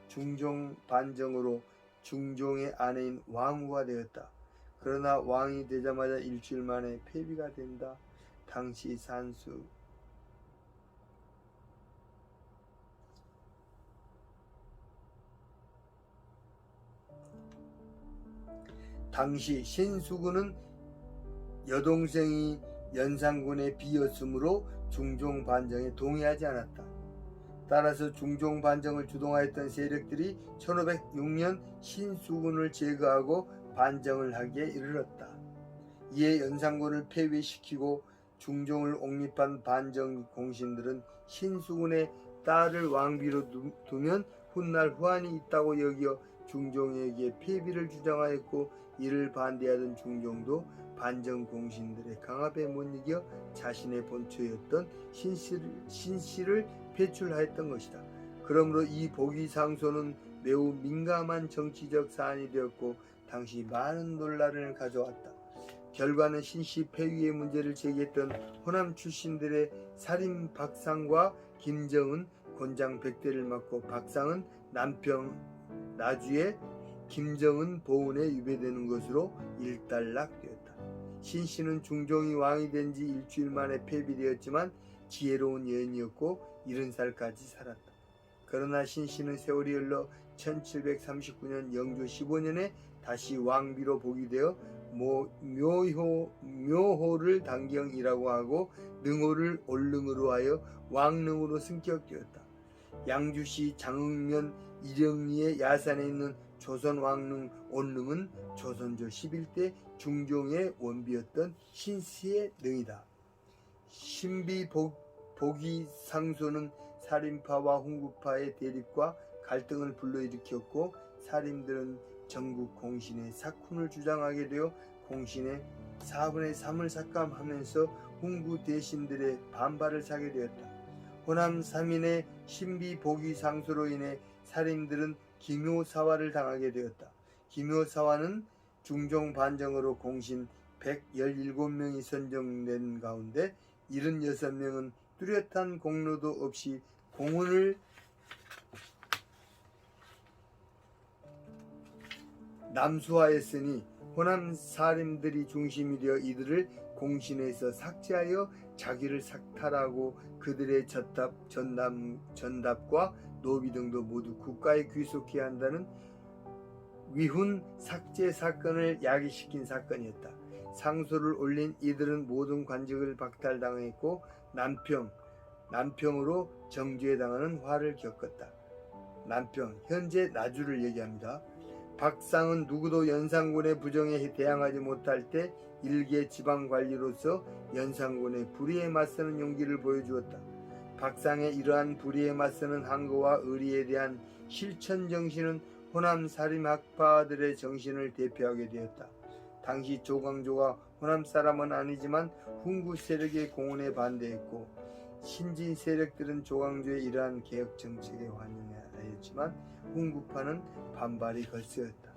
중종 반정으로 중종의 아내인 왕후가 되었다. 그러나 왕이 되자마자 일주일 만에 폐비가 된다. 당시 신수군은 여동생이 연산군의 비였으므로 중종 반정에 동의하지 않았다. 따라서 중종 반정을 주동하였던 세력들이 1506년 신수군을 제거하고 반정을 하기에 이르렀다. 이에 연산군을 폐위시키고 중종을 옹립한 반정 공신들은 신수군의 딸을 왕비로 두면 훗날 후환이 있다고 여겨 중종에게 폐비를 주장하였고, 이를 반대하던 중종도 반정 공신들의 강압에 못 이겨 자신의 본처였던 신씨를 배출하였던 것이다. 그러므로 이 복위상소는 매우 민감한 정치적 사안이 되었고 당시 많은 논란을 가져왔다. 결과는 신씨 폐위의 문제를 제기했던 호남 출신들의 살인 박상과 김정은 곤장 백대를 맞고 박상은 남평 나주에 김정은 보훈에 유배되는 것으로 일단락되었다. 신씨는 중종이 왕이 된 지 일주일 만에 폐비되었지만 지혜로운 여인이었고 70살까지 살았다. 그러나 신씨는 세월이 흘러 1739년 영조 15년에 다시 왕비로 복위되어 묘호를 단경이라고 하고 능호를 올능으로 하여 왕능으로 승격되었다. 양주시 장흥면 이령리의 야산에 있는 조선 왕릉 온릉은 조선조 11대 중종의 원비였던 신씨의 능이다. 신비 복위상소는 살인파와 훈구파의 대립과 갈등을 불러일으켰고, 살인들은 전국 공신의 사쿤을 주장하게 되어 공신의 4분의 3을 삭감하면서 훈구 대신들의 반발을 사게 되었다. 호남 3인의 신비 복위상소로 인해 살인들은 기묘사화를 당하게 되었다. 기묘사화는 중종 반정으로 공신 117명이 선정된 가운데 76명은 뚜렷한 공로도 없이 공훈을 남수하였으니 호남 살인들이 중심이 되어 이들을 공신에서 삭제하여 자기를 삭탈하고 그들의 전답과 노비 등도 모두 국가에 귀속해야 한다는 위훈 삭제 사건을 야기시킨 사건이었다. 상소를 올린 이들은 모든 관직을 박탈당했고 남평으로 정죄당하는 화를 겪었다. 남평, 현재 나주를 얘기합니다. 박상은 누구도 연산군의 부정에 대항하지 못할 때 일개 지방관리로서 연산군의 불의에 맞서는 용기를 보여주었다. 박상의 이러한 불의에 맞서는 항거와 의리에 대한 실천정신은 호남 살인학파들의 정신을 대표하게 되었다. 당시 조광조가 호남 사람은 아니지만 훈구 세력의 공헌에 반대했고, 신진 세력들은 조광조의 이러한 개혁 정책에 환영하였지만 훈구파는 반발이 거세였다.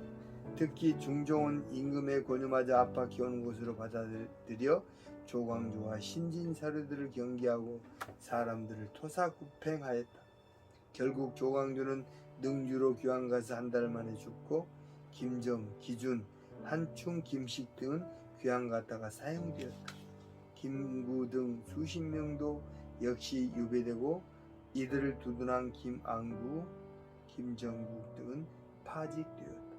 특히 중종은 임금의 권유마저 압박해오는 것으로 받아들여 조광조와 신진 사료들을 경계하고 사람들을 토사구팽하였다. 결국 조광조는 능주로 귀환 가서 한 달 만에 죽고 김정, 기준, 한충, 김식 등은 귀환 갔다가 사형되었다. 김구 등 수십 명도 역시 유배되고 이들을 두둔한 김안구, 김정국 등은 파직되었다.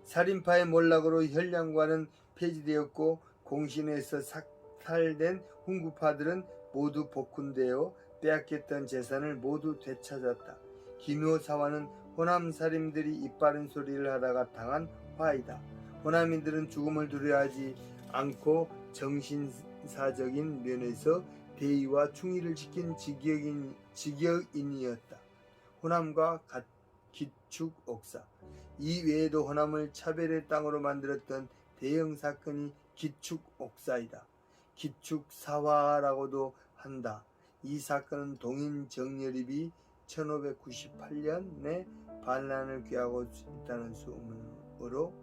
살인파의 몰락으로 현량관은 폐지되었고 공신에서 삭탈된 훈구파들은 모두 복군되어 빼앗겼던 재산을 모두 되찾았다. 김효사화는 호남 살인들이 이빠른 소리를 하다가 당한 화이다. 호남인들은 죽음을 두려워하지 않고 정신사적인 면에서 대의와 충의를 지킨 직역인이었다. 호남과 기축옥사. 이 외에도 호남을 차별의 땅으로 만들었던 대형 사건이 기축옥사이다. 기축사화라고도 한다. 이 사건은 동인 정여립이 1598년에 반란을 귀하고 있다는 소문으로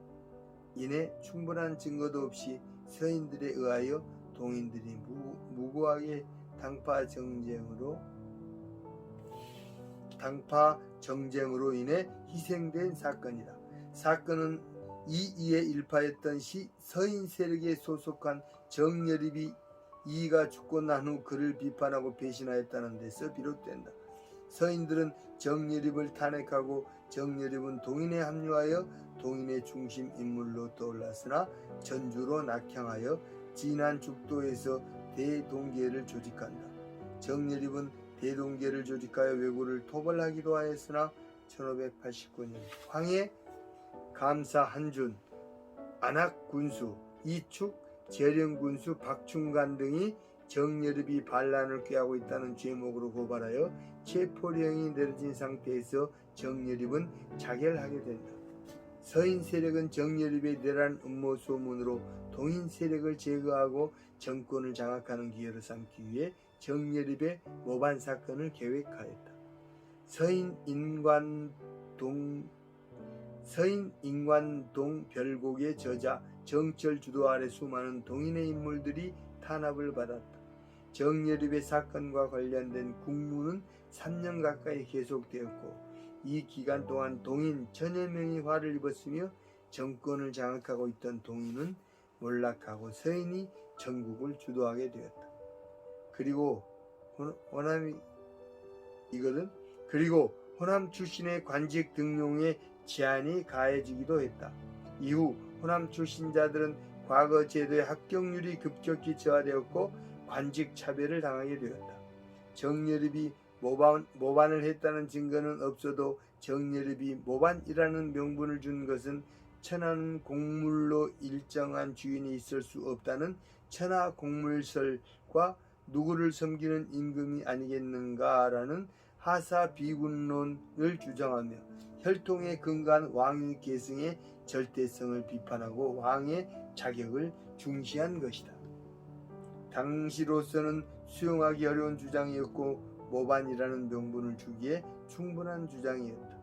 인해 충분한 증거도 없이 서인들에 의하여 동인들이 무고하게 당파 정쟁으로 인해 희생된 사건이다. 사건은 이이의 일파였던 서인 세력에 소속한 정여립이 이이가 죽고 난 후 그를 비판하고 배신하였다는 데서 비롯된다. 서인들은 정여립을 탄핵하고 정여립은 동인에 합류하여 동인의 중심 인물로 떠올랐으나 전주로 낙향하여 진안 죽도에서 대동계를 조직한다. 정여립은 대동계를 조직하여 왜구를 토벌하기도 하였으나 1589년 황해 감사 한준, 안학군수, 이축, 재령군수 박충간 등이 정여립이 반란을 꾀하고 있다는 죄목으로 고발하여 체포령이 내려진 상태에서 정여립은 자결하게 된다. 서인 세력은 정여립의 내란 음모 소문으로 동인 세력을 제거하고 정권을 장악하는 기회로 삼기 위해 정여립의 모반 사건을 계획하였다. 서인 인관동 별곡의 저자 정철 주도 아래 수많은 동인의 인물들이 탄압을 받았다. 정여립의 사건과 관련된 국무는 3년 가까이 계속되었고 이 기간 동안 동인 1000여 명이 화를 입었으며 정권을 장악하고 있던 동인은 몰락하고 서인이 전국을 주도하게 되었다. 그리고 호남 출신의 관직 등용에 제한이 가해지기도 했다. 이후 호남 출신자들은 과거 제도의 합격률이 급격히 저하되었고 관직 차별을 당하게 되었다. 정여립이 모반을 했다는 증거는 없어도 정여립이 모반이라는 명분을 준 것은 천하는 공물로 일정한 주인이 있을 수 없다는 천하공물설과 누구를 섬기는 임금이 아니겠는가라는 하사 비군론을 주장하며 혈통에 근거한 왕위 계승의 절대성을 비판하고 왕의 자격을 중시한 것이다. 당시로서는 수용하기 어려운 주장이었고 모반이라는 명분을 주기에 충분한 주장이었다.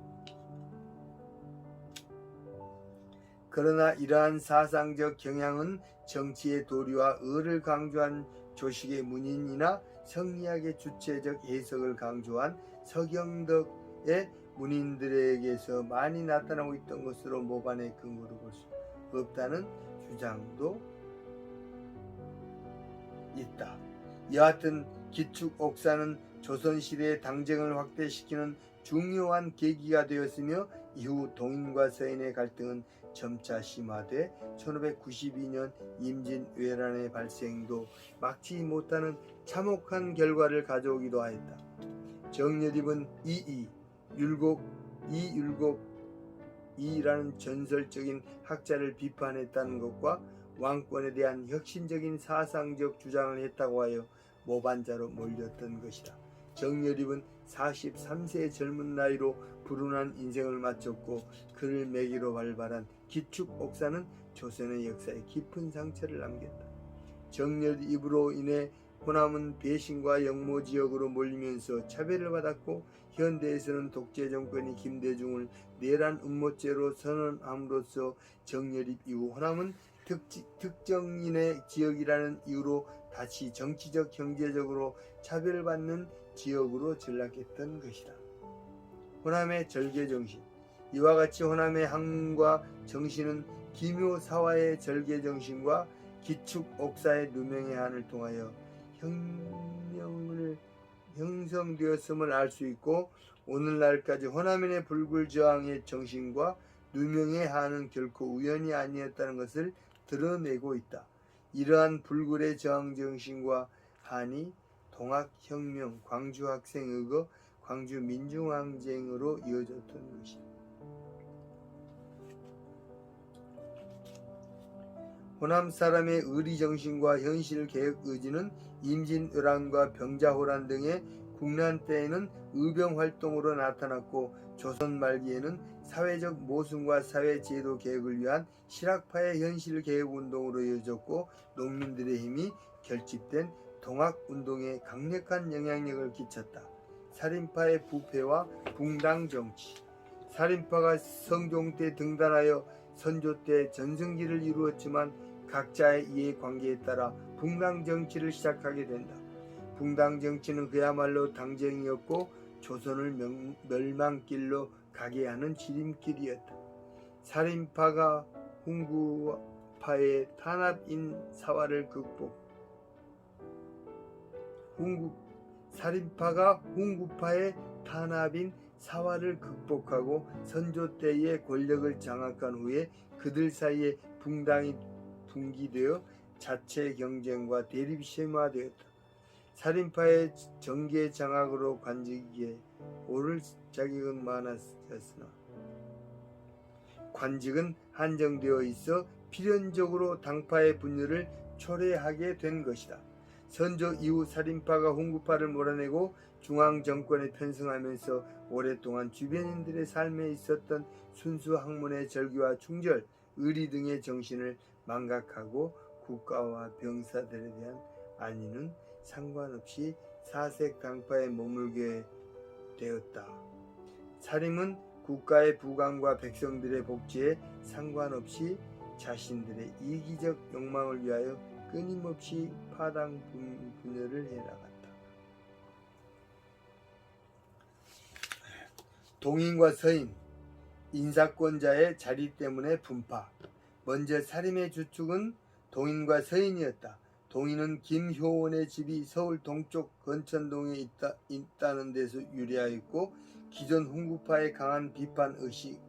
그러나 이러한 사상적 경향은 정치의 도리와 의를 강조한 조식의 문인이나 성리학의 주체적 해석을 강조한 서경덕의 문인들에게서 많이 나타나고 있던 것으로 모반의 근거로 볼 수 없다는 주장도 있다. 여하튼 기축옥사는 조선시대의 당정을 확대시키는 중요한 계기가 되었으며 이후 동인과 서인의 갈등은 점차 심화돼 1592년 임진왜란의 발생도 막지 못하는 참혹한 결과를 가져오기도 하였다. 정여립은 이율곡이라는 전설적인 학자를 비판했다는 것과 왕권에 대한 혁신적인 사상적 주장을 했다고 하여 모반자로 몰렸던 것이다. 정여립은 43세의 젊은 나이로 불운한 인생을 마쳤고 그를 매기로 발발한 기축옥사는 조선의 역사에 깊은 상처를 남겼다. 정여립으로 인해 호남은 배신과 영모지역으로 몰리면서 차별을 받았고 현대에서는 독재 정권이 김대중을 내란 음모죄로 선언함으로써 정여립 이후 호남은 특정인의 지역이라는 이유로 다시 정치적 경제적으로 차별받는 지역으로 전락했던 것이다. 호남의 절개정신. 이와 같이 호남의 학문과 정신은 기묘사화의 절개정신과 기축옥사의 누명의 한을 통하여 형성되었음을 알 수 있고, 오늘날까지 호남인의 불굴저항의 정신과 누명의 한은 결코 우연이 아니었다는 것을 드러내고 있다. 이러한 불굴의 저항 정신과 한이 동학혁명, 광주학생의거, 광주민중항쟁으로 이어졌던 것이다. 호남 사람의 의리정신과 현실개혁 의지는 임진왜란과 병자호란 등의 국난 때에는 의병활동으로 나타났고, 조선 말기에는 사회적 모순과 사회제도 개혁을 위한 실학파의 현실개혁운동으로 이어졌고, 농민들의 힘이 결집된 동학운동에 강력한 영향력을 끼쳤다. 살인파의 부패와 붕당정치. 살인파가 성종 때 등단하여 선조 때 전승기를 이루었지만 각자의 이해관계에 따라 붕당정치를 시작하게 된다. 붕당정치는 그야말로 당쟁이었고 조선을 멸망길로 가게 하는 지름길이었다. 살인파가 훈구파의 탄압인 사화를 살인파가 훈구파의 탄압인 사화를 극복하고 선조 때의 권력을 장악한 후에 그들 사이에 붕당이 분기되어 자체 경쟁과 대립이 심화되었다. 살인파의 정계 장악으로 관직에 오를 자격은 많았으나 관직은 한정되어 있어 필연적으로 당파의 분열을 초래하게 된 것이다. 선조 이후 살인파가 훈구파를 몰아내고 중앙정권에 편승하면서 오랫동안 주변인들의 삶에 있었던 순수 학문의 절기와 충절, 의리 등의 정신을 망각하고 국가와 병사들에 대한 안위는 상관없이 사색 당파에 머물게 되었다. 살인은 국가의 부강과 백성들의 복지에 상관없이 자신들의 이기적 욕망을 위하여 끊임없이 파당 분열을 해나갔다. 동인과 서인, 인사권자의 자리 때문에 분파. 먼저 살인의 주축은 동인과 서인이었다. 동인은 김효원의 집이 서울 동쪽 건천동에 있다는 데서 유래하였고, 기존 훈구파의 강한 비판 의식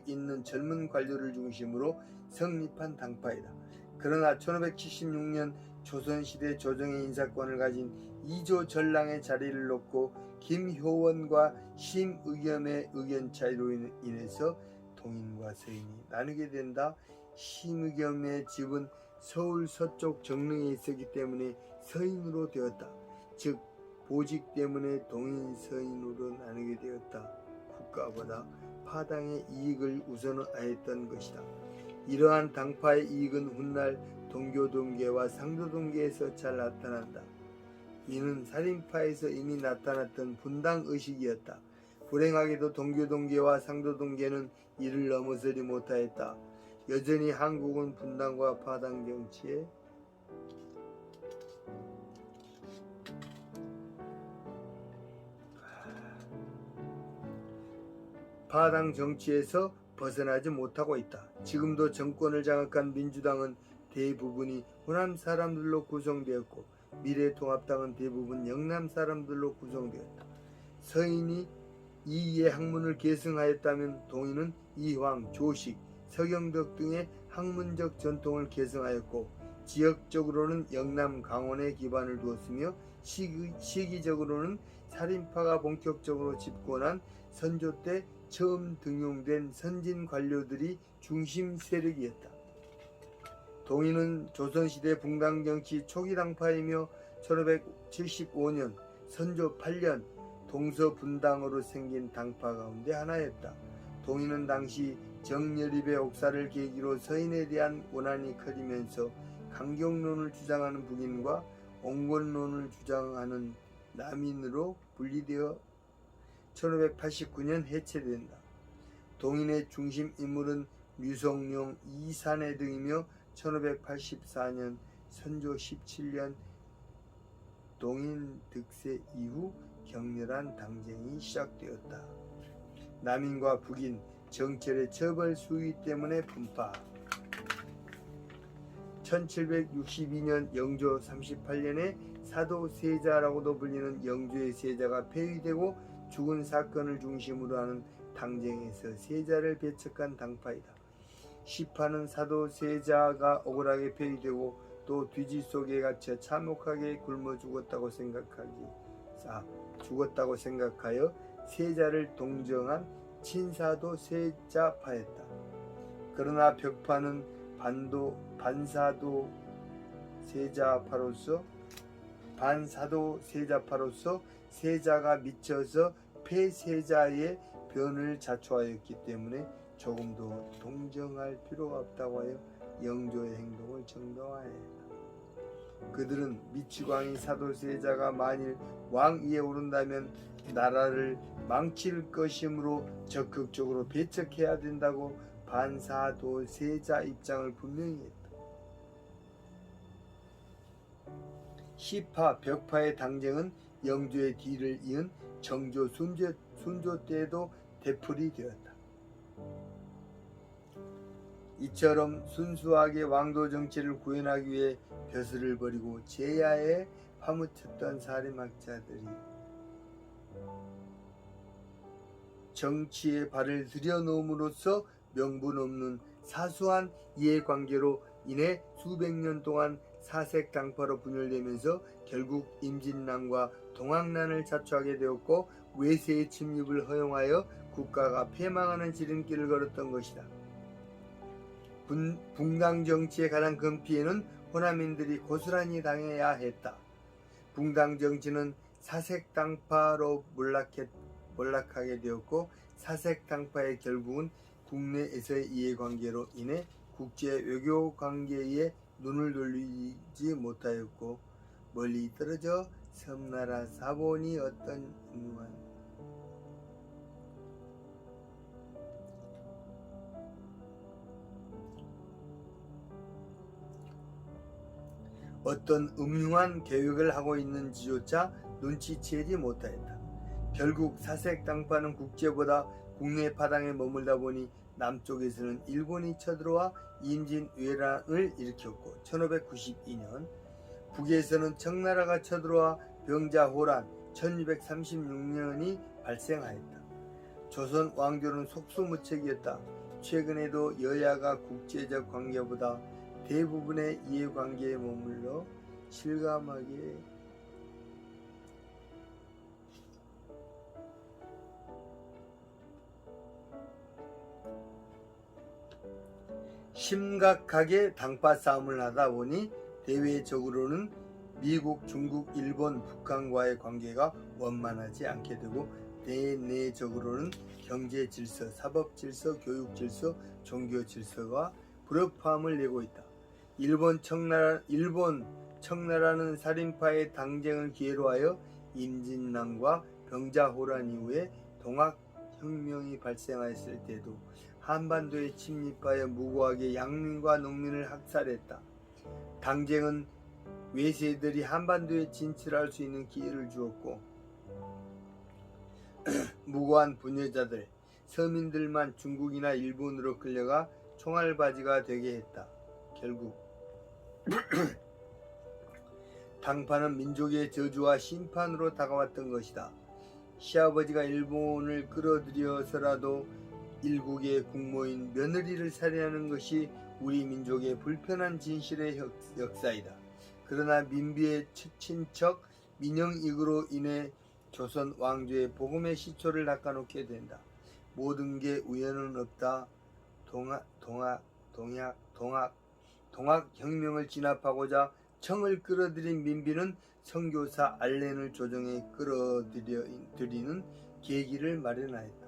있는 젊은 관료를 중심으로 성립한 당파이다. 그러나 1576년 조선시대 조정의 인사권을 가진 이조 전랑의 자리를 놓고 김효원과 심의겸의 의견 차이로 인해서 동인과 서인이 나누게 된다. 심의겸의 집은 서울 서쪽 정릉에 있었기 때문에 서인으로 되었다. 즉 보직 때문에 동인 서인으로 나누게 되었다. 국가보다 파당의 이익을 우선하였던 것이다. 이러한 당파의 이익은 훗날 동교동계와 상도동계에서 잘 나타난다. 이는 살인파에서 이미 나타났던 분당의식이었다. 불행하게도 동교동계와 상도동계는 이를 넘어서지 못하였다. 여전히 한국은 분당과 파당 정치에 파당 정치에서 벗어나지 못하고 있다. 지금도 정권을 장악한 민주당은 대부분이 호남 사람들로 구성되었고, 미래통합당은 대부분 영남 사람들로 구성되었다. 서인이 이의 학문을 계승하였다면 동인은 이황, 조식, 서경덕 등의 학문적 전통을 계승하였고, 지역적으로는 영남, 강원에 기반을 두었으며 시기적으로는 살인파가 본격적으로 집권한 선조 때 처음 등용된 선진 관료들이 중심 세력이었다. 동인은 조선시대 붕당정치 초기 당파이며 1575년 선조 8년 동서분당으로 생긴 당파 가운데 하나였다. 동인은 당시 정여립의 옥사를 계기로 서인에 대한 원한이 커지면서 강경론을 주장하는 북인과 옹건론을 주장하는 남인으로 분리되어 1589년 해체된다. 동인의 중심 인물은 류성룡, 이산해 등이며 1584년 선조 17년 동인 득세 이후 격렬한 당쟁이 시작되었다. 남인과 북인 정철의 처벌 수위 때문에 분파. 1762년 영조 38년에 사도 세자라고도 불리는 영조의 세자가 폐위되고 죽은 사건을 중심으로 하는 당쟁에서 세자를 배척한 당파이다. 시파는 사도 세자가 억울하게 폐위되고 또 뒤지 속에 갇혀 참혹하게 굶어 죽었다고 생각하여 세자를 동정한 친사도 세자파였다. 그러나 벽파는 반사도 세자파로서 세자가 미쳐서 폐세자의 변을 자초하였기 때문에 조금도 동정할 필요가 없다고 하여 영조의 행동을 정당화했다. 그들은 미치광이 사도세자가 만일 왕위에 오른다면 나라를 망칠 것이므로 적극적으로 배척해야 된다고 반사도세자 입장을 분명히 했다. 시파, 벽파의 당쟁은 영조의 뒤를 이은 정조, 순조 때에도 되풀이 되었다. 이처럼 순수하게 왕도 정치를 구현하기 위해 벼슬을 버리고 제야에 파묻혔던 사림학자들이 정치에 발을 들여놓음으로써 명분 없는 사소한 이해관계로 인해 수백 년 동안 사색당파로 분열되면서 결국 임진난과 동학난을 자초하게 되었고 외세의 침입을 허용하여 국가가 패망하는 지름길을 걸었던 것이다. 붕당 정치의 가장 큰 피해는 호남인들이 고스란히 당해야 했다. 붕당 정치는 사색당파로 몰락하게 되었고 사색당파의 결국은 국내에서의 이해관계로 인해 국제 외교 관계에 눈을 돌리지 못하였고 멀리 떨어져 섬나라 사본이 어떤 음흉한 계획을 하고 있는지조차 눈치채지 못하였다. 결국 사색당파는 국제보다 국내 파당에 머물다 보니 남쪽에서는 일본이 쳐들어와 임진왜란을 일으켰고 1592년 북에서는 청나라가 쳐들어와 병자호란 1236년이 발생하였다. 조선 왕조는 속수무책이었다. 최근에도 여야가 국제적 관계보다 대부분의 이해관계에 머물러 실감하게 심각하게 당파 싸움을 하다 보니 대외적으로는 미국, 중국, 일본, 북한과의 관계가 원만하지 않게 되고 내내적으로는 경제 질서, 사법 질서, 교육 질서, 종교 질서가 불협화음을 내고 있다. 일본 청나라는 살인파의 당쟁을 기회로 하여 임진난과 병자호란 이후에 동학혁명이 발생하였을 때도 한반도에 침입하여 무고하게 양민과 농민을 학살했다. 당쟁은 외세들이 한반도에 진출할 수 있는 기회를 주었고 무고한 부녀자들, 서민들만 중국이나 일본으로 끌려가 총알바지가 되게 했다. 결국 당파는 민족의 저주와 심판으로 다가왔던 것이다. 시아버지가 일본을 끌어들여서라도 일국의 국모인 며느리를 살해하는 것이 우리 민족의 불편한 진실의 역사이다. 그러나 민비의 친척 민영익으로 인해 조선 왕조의 복음의 시초를 닦아놓게 된다. 모든 게 우연은 없다. 동학혁명을 진압하고자 청을 끌어들인 민비는 선교사 알렌을 조정해 끌어들이는 계기를 마련하였다.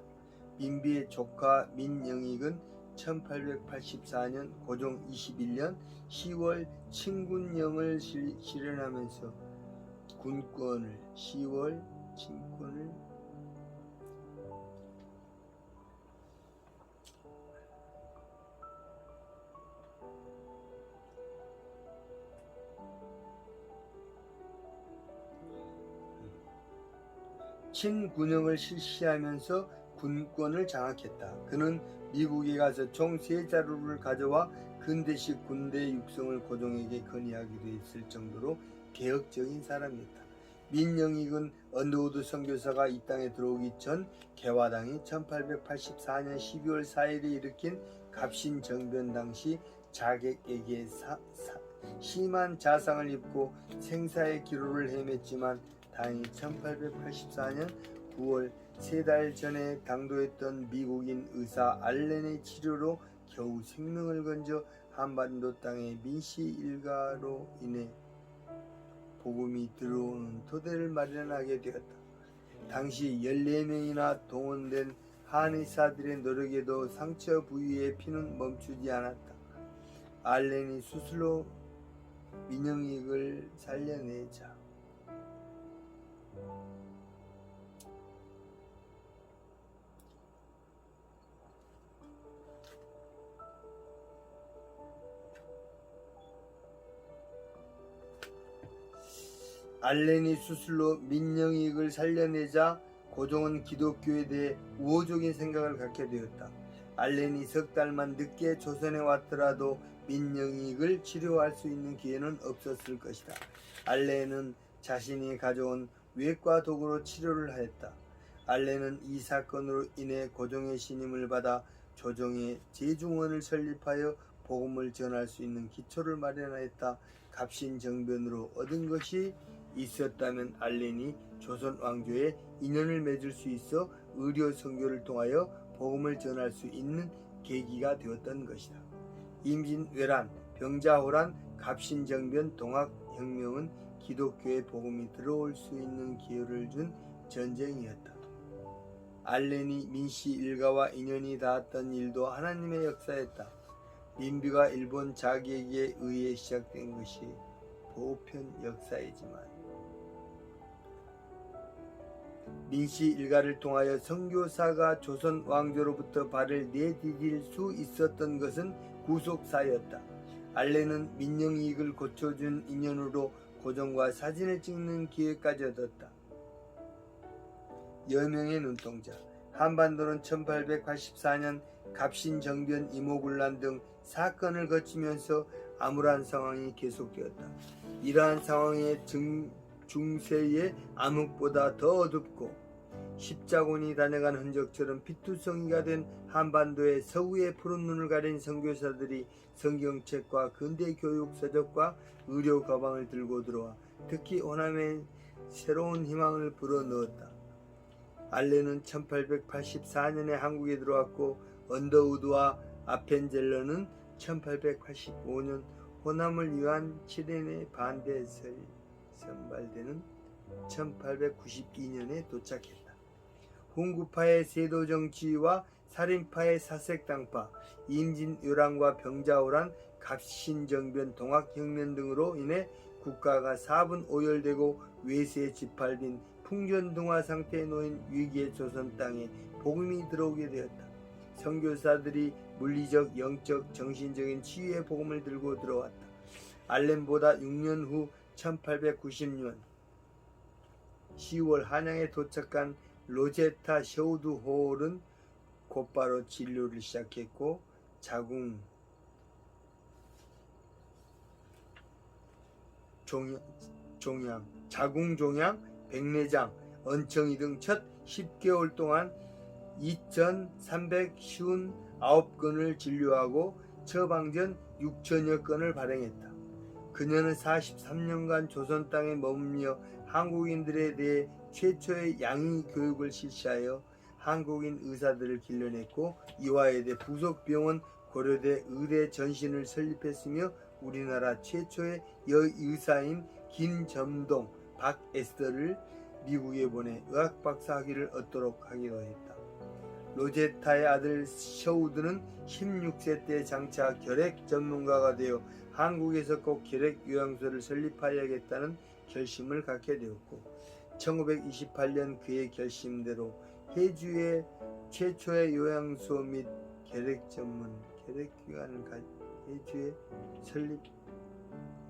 민비의 조카 민영익은 1884년 고종 21년 10월 친군령을 실현하면서 군권을 친군역을 실시하면서 군권을 장악했다. 그는 미국에 가서 총 3자루를 가져와 근대식 군대 육성을 고종에게 건의하기도 했을 정도로 개혁적인 사람이었다. 민영익은 언더우드 선교사가 이 땅에 들어오기 전 개화당이 1884년 12월 4일에 일으킨 갑신정변 당시 자객에게 심한 자상을 입고 생사의 기로를 헤맸지만 다행히 1884년 9월 3달 전에 당도했던 미국인 의사 알렌의 치료로 겨우 생명을 건져 한반도 땅에 민씨 일가로 인해 복음이 들어오는 토대를 마련하게 되었다. 당시 14명이나 동원된 한의사들의 노력에도 상처 부위의 피는 멈추지 않았다. 알렌이 수술로 민영익을 살려내자 알렌이 수술로 민영익을 살려내자 고종은 기독교에 대해 우호적인 생각을 갖게 되었다. 알렌이 석 달만 늦게 조선에 왔더라도 민영익을 치료할 수 있는 기회는 없었을 것이다. 알렌은 자신이 가져온 외과 도구로 치료를 하였다. 알렌은 이 사건으로 인해 고종의 신임을 받아 조정의 제중원을 설립하여 복음을 전할 수 있는 기초를 마련하였다. 갑신정변으로 얻은 것이 있었다면 알렌이 조선 왕조에 인연을 맺을 수 있어 의료 선교를 통하여 복음을 전할 수 있는 계기가 되었던 것이다. 임진왜란, 병자호란, 갑신정변, 동학혁명은 기독교의 복음이 들어올 수 있는 기회를 준 전쟁이었다. 알렌이 민씨 일가와 인연이 닿았던 일도 하나님의 역사였다. 민비가 일본 자객에 의해 시작된 것이 보편 역사이지만 민씨 일가를 통하여 선교사가 조선 왕조로부터 발을 내디딜 수 있었던 것은 구속사였다. 알렌은 민영익을 고쳐준 인연으로 고종과 사진을 찍는 기회까지 얻었다. 여명의 눈동자. 한반도는 1884년 갑신정변 이모군란 등 사건을 거치면서 암울한 상황이 계속되었다. 이러한 상황의 중세의 암흑보다 더 어둡고 십자군이 다녀간 흔적처럼 피투성이가 된 한반도의 서구의 푸른 눈을 가린 선교사들이 성경책과 근대교육 서적과 의료 가방을 들고 들어와 특히 호남에 새로운 희망을 불어넣었다. 알렌은 1884년에 한국에 들어왔고 언더우드와 아펜젤러는 1885년 호남을 위한 칠인의 반대 선발대는 1892년에 도착했다. 훈구파의 세도정치와 살인파의 사색당파, 임진왜란과 병자호란, 갑신정변, 동학혁명 등으로 인해 국가가 사분오열되고 외세에 짓밟힌 풍전등화 상태에 놓인 위기의 조선 땅에 복음이 들어오게 되었다. 선교사들이 물리적, 영적, 정신적인 치유의 복음을 들고 들어왔다. 알렌보다 6년 후 1890년 10월 한양에 도착한 로제타 셔우드 홀은 곧바로 진료를 시작했고 자궁 종양, 백내장, 언청이 등 첫 10개월 동안 2,359건을 진료하고 처방전 6천여 건을 발행했다. 그녀는 43년간 조선 땅에 머물며 한국인들에 대해 최초의 양의 교육을 실시하여 한국인 의사들을 길러냈고 이화여대 부속병원 고려대 의대 전신을 설립했으며 우리나라 최초의 여의사인 김점동, 박에스더를 미국에 보내 의학박사 학위를 얻도록 하기도 했다. 로제타의 아들 셔우드는 16세 때 장차 결핵 전문가가 되어 한국에서 꼭 결핵 요양소를 설립하여야겠다는 결심을 갖게 되었고 1928년 그의 결심대로 해주의 최초의 요양소 및 결핵 전문 결핵기관을 해주에 설립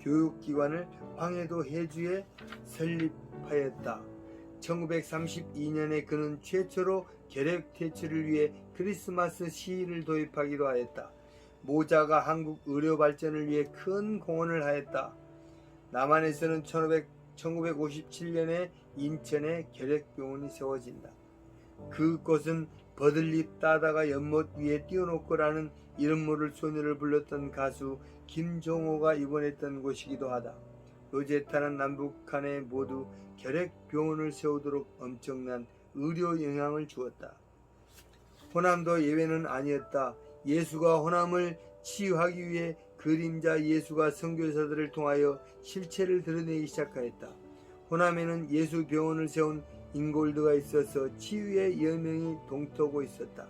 교육기관을 황해도 해주에 설립하였다. 1932년에 그는 최초로 계력 퇴출을 위해 크리스마스 시위를 도입하기도 하였다. 모자가 한국 의료 발전을 위해 큰 공헌을 하였다. 남한에서는 1957년에 인천에 계력병원이 세워진다. 그곳은 버들잎 따다가 연못 위에 띄워놓고라는 이름 모를 소녀를 불렀던 가수 김종호가 입원했던 곳이기도 하다. 로제타는 남북한에 모두 결핵병원을 세우도록 엄청난 의료 영향을 주었다. 호남도 예외는 아니었다. 예수가 호남을 치유하기 위해 그림자 예수가 선교사들을 통하여 실체를 드러내기 시작하였다. 호남에는 예수 병원을 세운 인골드가 있어서 치유의 여명이 동트고 있었다.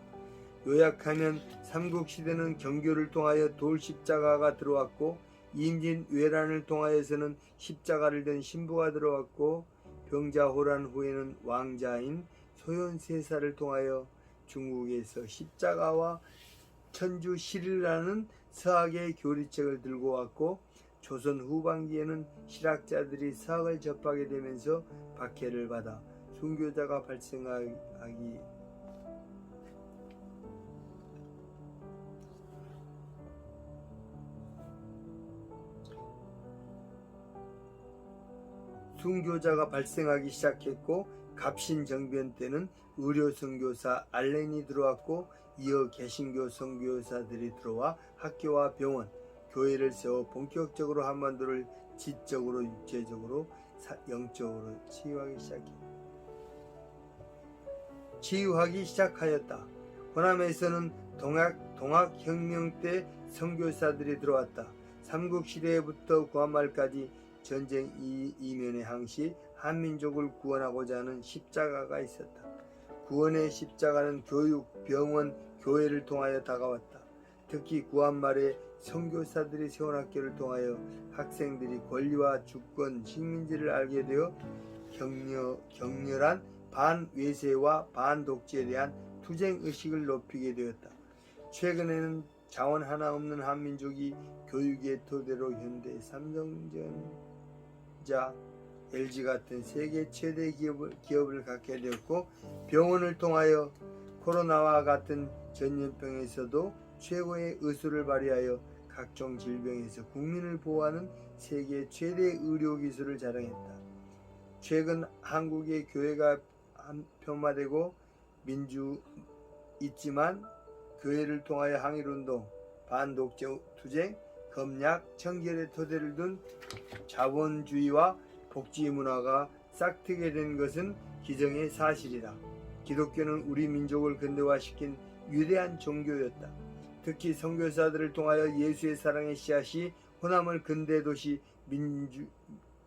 요약하면 삼국시대는 경교를 통하여 돌십자가가 들어왔고, 임진왜란을 통하여서는 십자가를 든 신부가 들어왔고, 병자호란 후에는 왕자인 소현세사를 통하여 중국에서 십자가와 천주실이라는 서학의 교리책을 들고 왔고, 조선 후반기에는 실학자들이 서학을 접하게 되면서 박해를 받아 순교자가 발생하기 시작했고, 갑신정변 때는 의료 선교사 알렌이 들어왔고, 이어 개신교 선교사들이 들어와 학교와 병원, 교회를 세워 본격적으로 한반도를 지적으로, 육체적으로, 영적으로 치유하기 시작하였다. 호남에서는 동학혁명 때 선교사들이 들어왔다. 삼국시대부터 구한말까지 전쟁 이면에 항시 한민족을 구원하고자 하는 십자가가 있었다. 구원의 십자가는 교육, 병원, 교회를 통하여 다가왔다. 특히 구한말에 선교사들이 세운 학교를 통하여 학생들이 권리와 주권, 식민지를 알게 되어 격렬한 반외세와 반독재에 대한 투쟁의식을 높이게 되었다. 최근에는 자원 하나 없는 한민족이 교육의 토대로 현대 삼성전자, LG 같은 세계 최대 기업을 갖게 되었고, 병원을 통하여 코로나와 같은 전염병에서도 최고의 의술을 발휘하여 각종 질병에서 국민을 보호하는 세계 최대 의료기술을 자랑했다. 최근 한국의 교회가 한편화되고 있지만 교회를 통하여 항일운동, 반독재 투쟁, 검약, 청결의 토대를 둔 자본주의와 복지 문화가 싹트게 된 것은 기정의 사실이다. 기독교는 우리 민족을 근대화시킨 위대한 종교였다. 특히 선교사들을 통하여 예수의 사랑의 씨앗이 호남을 근대 도시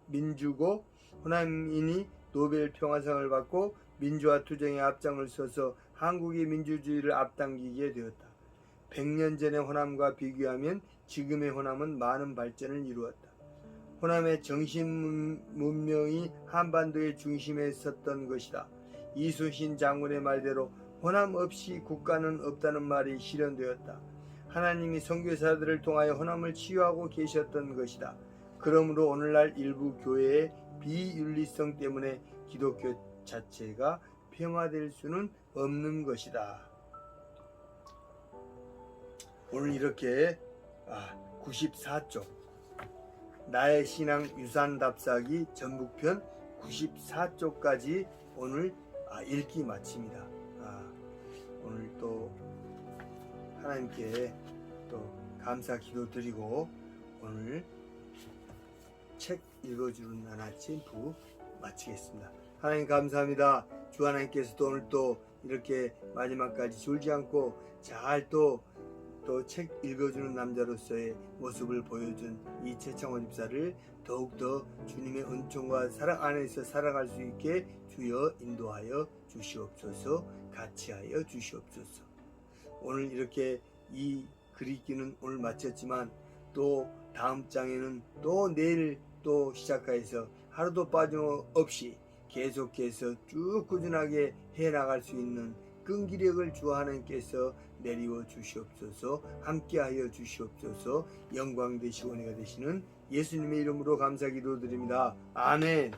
민주고, 호남인이 노벨 평화상을 받고 민주화 투쟁에 앞장을 서서 한국의 민주주의를 앞당기게 되었다. 100년 전의 호남과 비교하면 지금의 호남은 많은 발전을 이루었다. 호남의 정신 문명이 한반도의 중심에 섰던 것이다. 이순신 장군의 말대로 호남 없이 국가는 없다는 말이 실현되었다. 하나님이 선교사들을 통하여 호남을 치유하고 계셨던 것이다. 그러므로 오늘날 일부 교회의 비윤리성 때문에 기독교 자체가 평화될 수는 없는 것이다. 오늘 이렇게 94쪽 나의 신앙 유산 답사기 전북편 94쪽까지 오늘 읽기 마칩니다. 오늘 또 하나님께 또 감사 기도 드리고 오늘 책 읽어주는 아침 부 마치겠습니다. 하나님 감사합니다. 주 하나님께서도 오늘 또 이렇게 마지막까지 졸지 않고 잘 또 책 읽어주는 남자로서의 모습을 보여준 이 최창원 집사를 더욱더 주님의 은총과 사랑 안에서 살아갈 수 있게 주여 인도하여 주시옵소서, 같이 하여 주시옵소서. 오늘 이렇게 이 글 읽기는 오늘 마쳤지만 또 다음 장에는 또 내일 또 시작해서 하루도 빠짐없이 계속해서 쭉 꾸준하게 해나갈 수 있는 끈기력을 주 하나님께서 내리워 주시옵소서, 함께하여 주시옵소서. 영광 되시고 은혜가 되시는 예수님의 이름으로 감사 기도드립니다. 아멘.